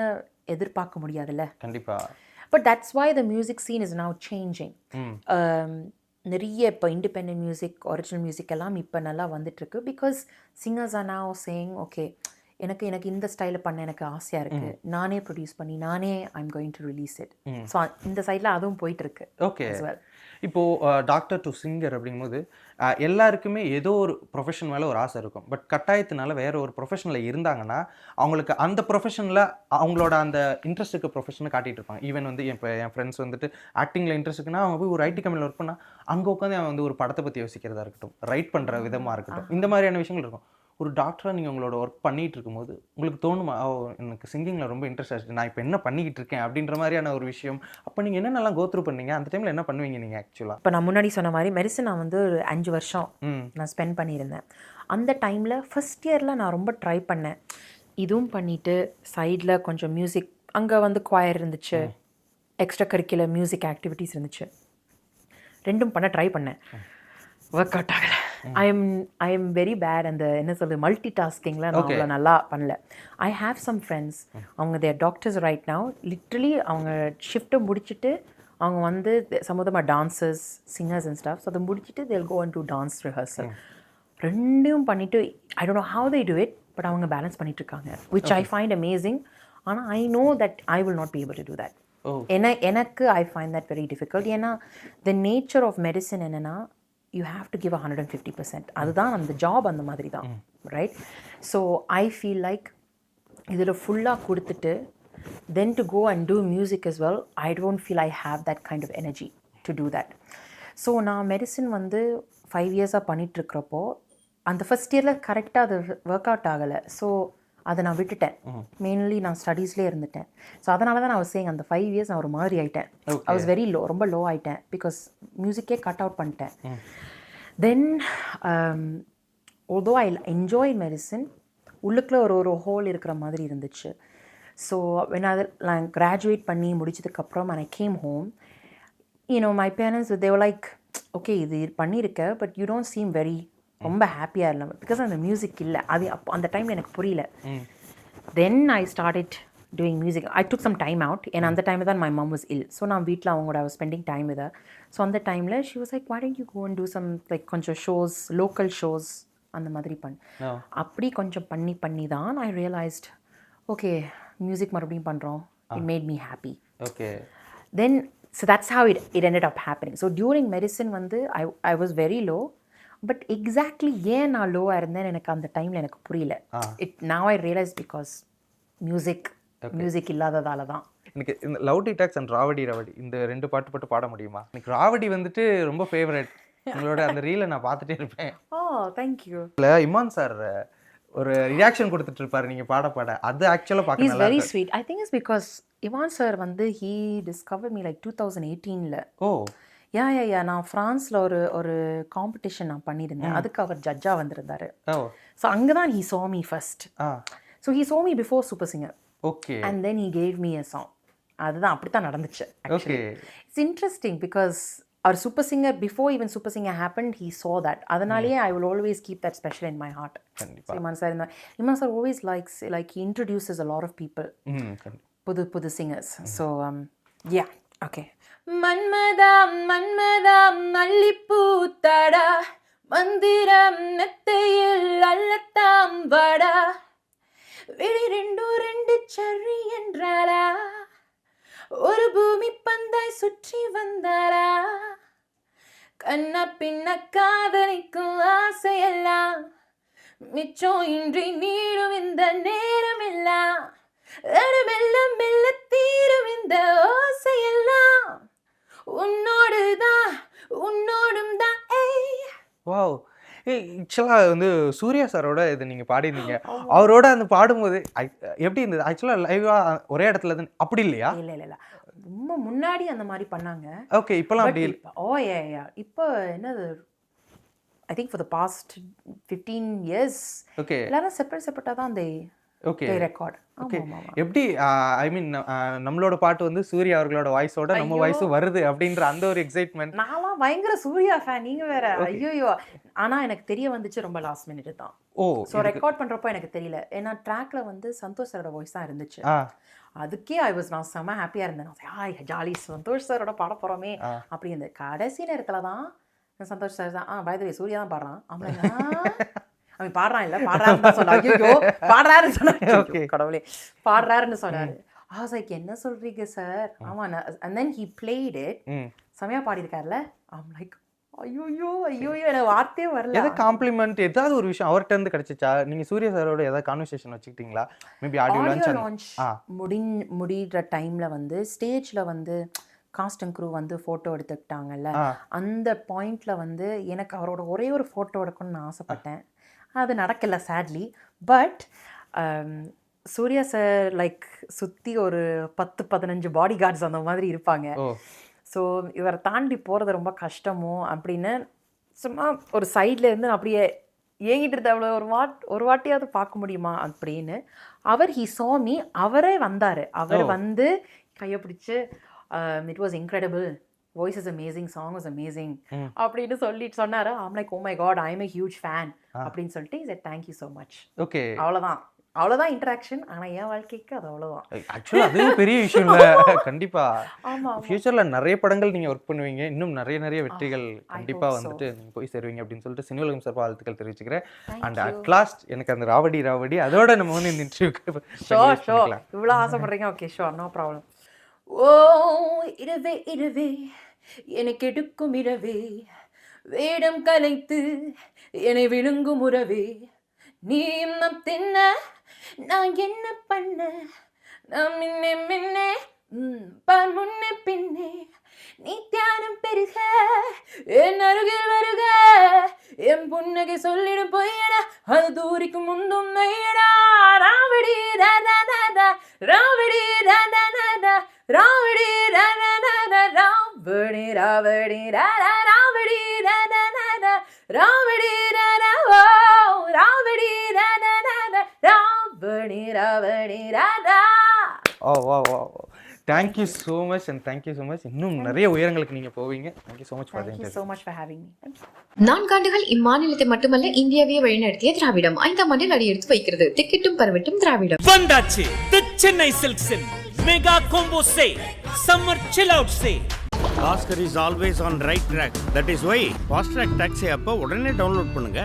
எதிர்பார்க்க முடியாதுல்ல. கண்டிப்பாக. But that's why the music scene is now changing. நிறைய இப்போ இண்டிபெண்டன்ட் மியூசிக், ஒரிஜினல் மியூசிக் எல்லாம் இப்போ நல்லா வந்துட்டுருக்கு. Because singers are now saying okay எனக்கு இந்த ஸ்டைலில் பண்ண எனக்கு ஆசையாக இருக்குது, நானே ப்ரொடியூஸ் பண்ணி நானே I'm going to release it. So இந்த சைடில் அதுவும் போயிட்டுருக்கு. ஓகே. இப்போது டாக்டர் டு சிங்கர் அப்படிங்கும்போது எல்லாருக்குமே ஏதோ ஒரு ப்ரொஃபஷன் மேலே ஒரு ஆசை இருக்கும். பட் கட்டாயத்தினால வேறு ஒரு ப்ரொஃபஷனில் இருந்தாங்கன்னா அவங்களுக்கு அந்த ப்ரொஃபஷனில் அவங்களோட அந்த இன்ட்ரெஸ்ட்டுக்கு ப்ரொஃபஷனை காட்டிகிட்டு இருப்பாங்க. ஈவன் வந்து இப்போ என் ஃப்ரெண்ட்ஸ் வந்துட்டு ஆக்டிங்கில் இன்ட்ரெஸ்ட் இருக்குன்னா அவங்க போய் ஒரு ஐடி கம்பெனியில் ஒர்க் பண்ணால் அங்கே உட்காந்து அவன் வந்து ஒரு படத்தை பற்றி யோசிக்கிறதா இருக்கட்டும், ரைட் பண்ணுற விதமாக இருக்கட்டும், இந்த மாதிரியான விஷயங்கள் இருக்கும். ஒரு டாக்டராக நீங்கள் உங்களோட ஒர்க் பண்ணிகிட்டு இருக்கும்போது உங்களுக்கு தோணுமா, எனக்கு சிங்கிங்கில் ரொம்ப இன்ட்ரெஸ்ட் ஆச்சு, நான் இப்போ என்ன பண்ணிக்கிட்டு இருக்கேன் அப்படின்ற மாதிரியான ஒரு விஷயம்? அப்போ நீங்கள் என்னென்னலாம் கோத்ரூ பண்ணீங்க, அந்த டைமில் என்ன பண்ணுவீங்க நீங்கள் ஆக்சுவலாக? இப்போ நான் முன்னாடி சொன்ன மாதிரி மெடிசன் நான் வந்து ஒரு 5 வருஷம் நான் ஸ்பெண்ட் பண்ணியிருந்தேன். அந்த டைமில் ஃபஸ்ட் இயரில் நான் ரொம்ப ட்ரை பண்ணேன். இதுவும் பண்ணிவிட்டு சைடில் கொஞ்சம் மியூசிக், அங்கே வந்து குவாயர் இருந்துச்சு, எக்ஸ்ட்ரா கரிக்குலர் மியூசிக் ஆக்டிவிட்டீஸ் இருந்துச்சு, 2ம் பண்ண ட்ரை பண்ணேன். ஒர்க் அவுட் ஆகலை. ஐ எம் வெரி பேட் அந்த என்ன சொல்கிறது மல்டி டாஸ்கிங்கில் நான் அவ்வளோ நல்லா பண்ணல. ஐ ஹாவ் சம் ஃப்ரெண்ட்ஸ், அவங்க there doctors right now. Literally அவங்க ஷிஃப்ட்டை முடிச்சுட்டு அவங்க வந்து சம்மந்தமாக dancers, singers and staff. So அதை முடிச்சுட்டு they'll go and do dance rehearsal. 2ம் பண்ணிவிட்டு I don't know how they do it, but அவங்க பேலன்ஸ் பண்ணிகிட்ருக்காங்க, விச் ஐ ஃபைண்ட் அமேசிங். ஆனால் I know that I will not be able to do that. எனக்கு I find that very difficult. ஏன்னா the nature of medicine என்னென்னா you have to give 150%. அதுதான் அந்த job அந்த மாதிரி தான், right? So I feel like இதில் ஃபுல்லாக கொடுத்துட்டு then to go and do music as well, I don't feel I have that kind of energy to do that. So நான் medicine வந்து 5 இயர்ஸாக பண்ணிகிட்ருக்கிறப்போ அந்த ஃபஸ்ட் இயரில் கரெக்டாக அது ஒர்க் அவுட் ஆகலை. ஸோ அதை நான் விட்டுட்டேன். மெயின்லி நான் ஸ்டடீஸ்லேயே இருந்துட்டேன். ஸோ அதனால தான் நான் சேங் அந்த 5 இயர்ஸ் நான் ஒரு மாதிரி ஆகிட்டேன். ஐ வாஸ் வெரி லோ, ரொம்ப லோ ஆகிட்டேன். பிகாஸ் மியூசிக்கே கட் அவுட் பண்ணிட்டேன். தென் although I enjoyed medicine, உள்ளுக்குள்ள ஒரு ஹோல் இருக்கிற மாதிரி இருந்துச்சு. ஸோ நான் கிராஜுவேட் பண்ணி முடிச்சதுக்கப்புறம் and I came home, my parents, they were like, okay, இது பண்ணியிருக்க, but you don't seam very ரொம்ப ஹாப்பியாக இல்லை. பிகாஸ் அந்த மியூசிக் இல்லை. அது அப்போ அந்த டைமில் எனக்கு புரியல. Then I started doing music. I took some time out. ஏன்னா அந்த டைமில் தான் my mum was ill. So நான் வீட்டில் அவங்களோட ஸ்பெண்டிங் டைம் வித். ஸோ அந்த டைமில் she was like, why don't you go and do some like கொஞ்சம் ஷோஸ், லோக்கல் ஷோஸ் அந்த மாதிரி அப்படி கொஞ்சம் பண்ணி தான் ஐ ரியலைஸ்ட், ஓகே மியூசிக் மறுபடியும் பண்ணுறோம். It made me happy. Okay. Then so that's how it ended up happening. So during medicine வந்து I was very low. But exactly ஏன் நான் லோவாக இருந்தேன்னு எனக்கு அந்த டைமில் எனக்கு புரியல. Now I realise because music இல்லாததால தான். எனக்கு இந்த லவ் டிடாக்ஸ் அண்ட் ராவடி இந்த 2 பாட்டு மட்டும் பாட முடியுமா? எனக்கு ராவடி வந்துட்டு ரொம்ப ஃபேவரட். உங்களோட அந்த ரீலை நான் பார்த்துட்டே இருப்பேன். தேங்க்யூ. இல்லை, இமான் சார் ஒரு ரியாக்ஷன் கொடுத்துட்டு இருப்பாரு நீங்க பாட. அது ஆக்சுவலாக பார்க்க is very sweet. I think it's because Imman sir வந்து he discover me like 2018. Oh yeah நான் ஃப்ரான்ஸில் ஒரு காம்படிஷன் நான் பண்ணியிருந்தேன். அதுக்கு அவர் ஜட்ஜாக வந்திருந்தாரு. ஸோ அங்கே தான் he saw me first. So he saw me before super singer. Okay. And then he gave me a song. அதுதான் அப்படி தான் நடந்துச்சு. ஓகே. இட்ஸ் இன்ட்ரெஸ்டிங் பிகாஸ் அவர் super singer before even super singer happen, he saw that. அதனாலேயே I will always keep that special in my heart. Imman sir always likes, like he introduces a lot of people, புது singers. So yeah, okay. மன்மதாம் மல்லிப்பூத்தடா, மந்திரம் மெத்தையில் அல்லத்தாம் வடா, விழி 2 சரி என்றாரா, ஒரு பூமி Pantai சுற்றி வந்தாரா, கண்ணா பின்ன காதலிக்கும் ஆசையெல்லாம் மிச்சம் இன்றி நீரும் இந்த நேரம் எல்லாம், மெல்ல மெல்ல தீரும் இந்த ஓசையெல்லாம் உன்னோடும் தான். வாவ். ஆக்சுவலாக வந்து சூர்யா சாரோட இது நீங்கள் பாடிருந்தீங்க. அவரோட அந்த பாடும்போது எப்படி இருந்தது? ஆக்சுவலாக லைவாக ஒரே இடத்துல தான் அப்படி இல்லையா? இல்லை ரொம்ப முன்னாடி அந்த மாதிரி பண்ணாங்க. ஓகே. இப்போலாம் அப்படி இப்போ என்னது, I think for the past 15 years ஓகே எல்லாரும் செப்பரேட்டாக தான் ஓகே ரெக்கார்ட். ஓகே. எப்படி ஐ மீன் நம்மளோட பாட்டு வந்து சூர்யா அவர்களோட வாய்ஸோட நம்ம வாய்ஸும் வருது அப்படின்ற அந்த ஒரு எக்ஸைட்மெண்ட். நான்லாம் பயங்கர சூர்யா ஃபேன். நீங்க வேற. ஐயோ. ஆனா எனக்கு தெரிய வந்துச்சு ரொம்ப லாஸ்ட் மினிட் தான். ஸோ ரெக்கார்ட் பண்றப்போ எனக்கு தெரியல. ஏன்னா ட்ராக்ல வந்து சந்தோஷ் சாரோட வாய்ஸ் தான் இருந்துச்சு. அதுக்கே நான் செம்ம ஹாப்பியா இருந்தேன். ஜாலி சந்தோஷ் சாரோட பாட போறோமே அப்படி இருந்தது. கடைசி நேரத்துல தான் சந்தோஷ் சார் தான் பை தி வே சூர்யா தான் பாடுறான். அவன் பாடுறான் இல்ல பாடுறாருன்னு சொன்னாரு. ஐயோ பாடுறாருன்னு சொன்னாரு. கடவுளே பாடுறாருன்னு சொன்னாரு. என்ன சொல்றீங்க சார்? ஆமா. and then he played it. செமையா பாடியிருக்காருல்ல. I'm like ஐயோ எனக்கு வார்த்தையே வரல. ஏதாவது காம்ப்ளிமெண்ட் ஏதாவது ஒரு விஷயம் அவர்கிட்ட இருந்து கிடைச்சிச்சா? நீங்க சூர்யா சாரோட ஏதாவது கான்வர்சேஷன் வச்சுக்கிட்டீங்களா? மேபி ஆடியோ லான்ச் முடிகிற டைம்ல வந்து ஸ்டேஜ்ல வந்து காஸ்ட் அண்ட் க்ரூ வந்து ஃபோட்டோ எடுத்துக்கிட்டாங்கல்ல. அந்த பாயிண்ட்ல வந்து எனக்கு அவரோட ஒரே ஒரு ஃபோட்டோ எடுக்கணும்னு நான் ஆசைப்பட்டேன். அது நடக்கல sadly. But Suriya sir like சுற்றி ஒரு 10-15 பாடி கார்ட்ஸ் அந்த மாதிரி இருப்பாங்க. ஸோ இவரை தாண்டி போகிறது ரொம்ப கஷ்டமோ அப்படின்னு சும்மா ஒரு சைடில் இருந்து அப்படியே ஏங்கிட்டு இருந்த அவ்வளோ ஒரு வாட்டியாவது பார்க்க முடியுமா அப்படின்னு ஹீ saw me. அவரே வந்தார். அவர் வந்து கையை பிடிச்சி it was incredible, voice is amazing, song was amazing அப்படின்னு சொல்லிட்டு சொன்னாரு. I'm like, oh my god, I am a huge fan அப்படின்னு சொல்லிட்டு he said thank you so much. Okay. அவ்வளோதான் இன்டராக்ஷன். ஆனால் என் வாழ்க்கைக்கு அது அவ்வளோதான். ஆக்சுவலாக அது பெரிய விஷயம் இல்லை. கண்டிப்பாக ஃபியூச்சரில் நிறைய படங்கள் நீங்கள் ஒர்க் பண்ணுவீங்க. இன்னும் நிறைய வெற்றிகள் கண்டிப்பாக வந்துட்டு நீங்கள் போய் சேருவீங்க அப்படின்னு சொல்லிட்டு சினியுலகம் சார்பாக வாழ்த்துக்கள் தெரிவிச்சுக்கிறேன். அண்ட் அட் லாஸ்ட் எனக்கு அந்த ராவடி அதோட நம்ம வந்து இந்த இன்டர்வியூக்கு ஷோ இவ்வளோ ஆசைப்படுறீங்க. Okay show, no problem. ஓ இரவே எனக்கு எடுக்கும் இரவே, வேடம் கலைத்து என்னை விழுங்கும் உறவே, நீ நம் தின்ன நான் என்ன பண்ண, நான் முன்னே பார் முன்னே பின்னே, நீ தியானம் பெருக என் அருகில் வருக, என் புன்னகை சொல்லிடும் பொய்யடா அது தூரிக்கு முந்தும் மெய்யடா ராவடி ராவடி ராவடி ராவடி ராவடி ராவடி ராவடி ராவடி ராவடி ராவடி ராவடி ராதா. ஓ வா வா thank you so much and thank you so much. இன்னும் நிறைய உயரங்களுக்கு நீங்கள் போவீங்க. Thank you so much for Thank you so much for having me. 4 ஆண்டுகள் இம்மாநிலத்தை மட்டுமல்ல இந்தியாவையே வழிநடத்திய திராவிடம் 5ஆம் ஆண்டில் அடியெடுத்து வைக்கிறது. திக்கெட்டும் பரவட்டும் திராவிடம். வந்தாச்சு தி சென்னை சில்க்ஸின் mega combo sale summer chill out sale. Oscar is always on right track. That is why Fastrack taxi அப்போ உடனே டவுன்லோட் பண்ணுங்க.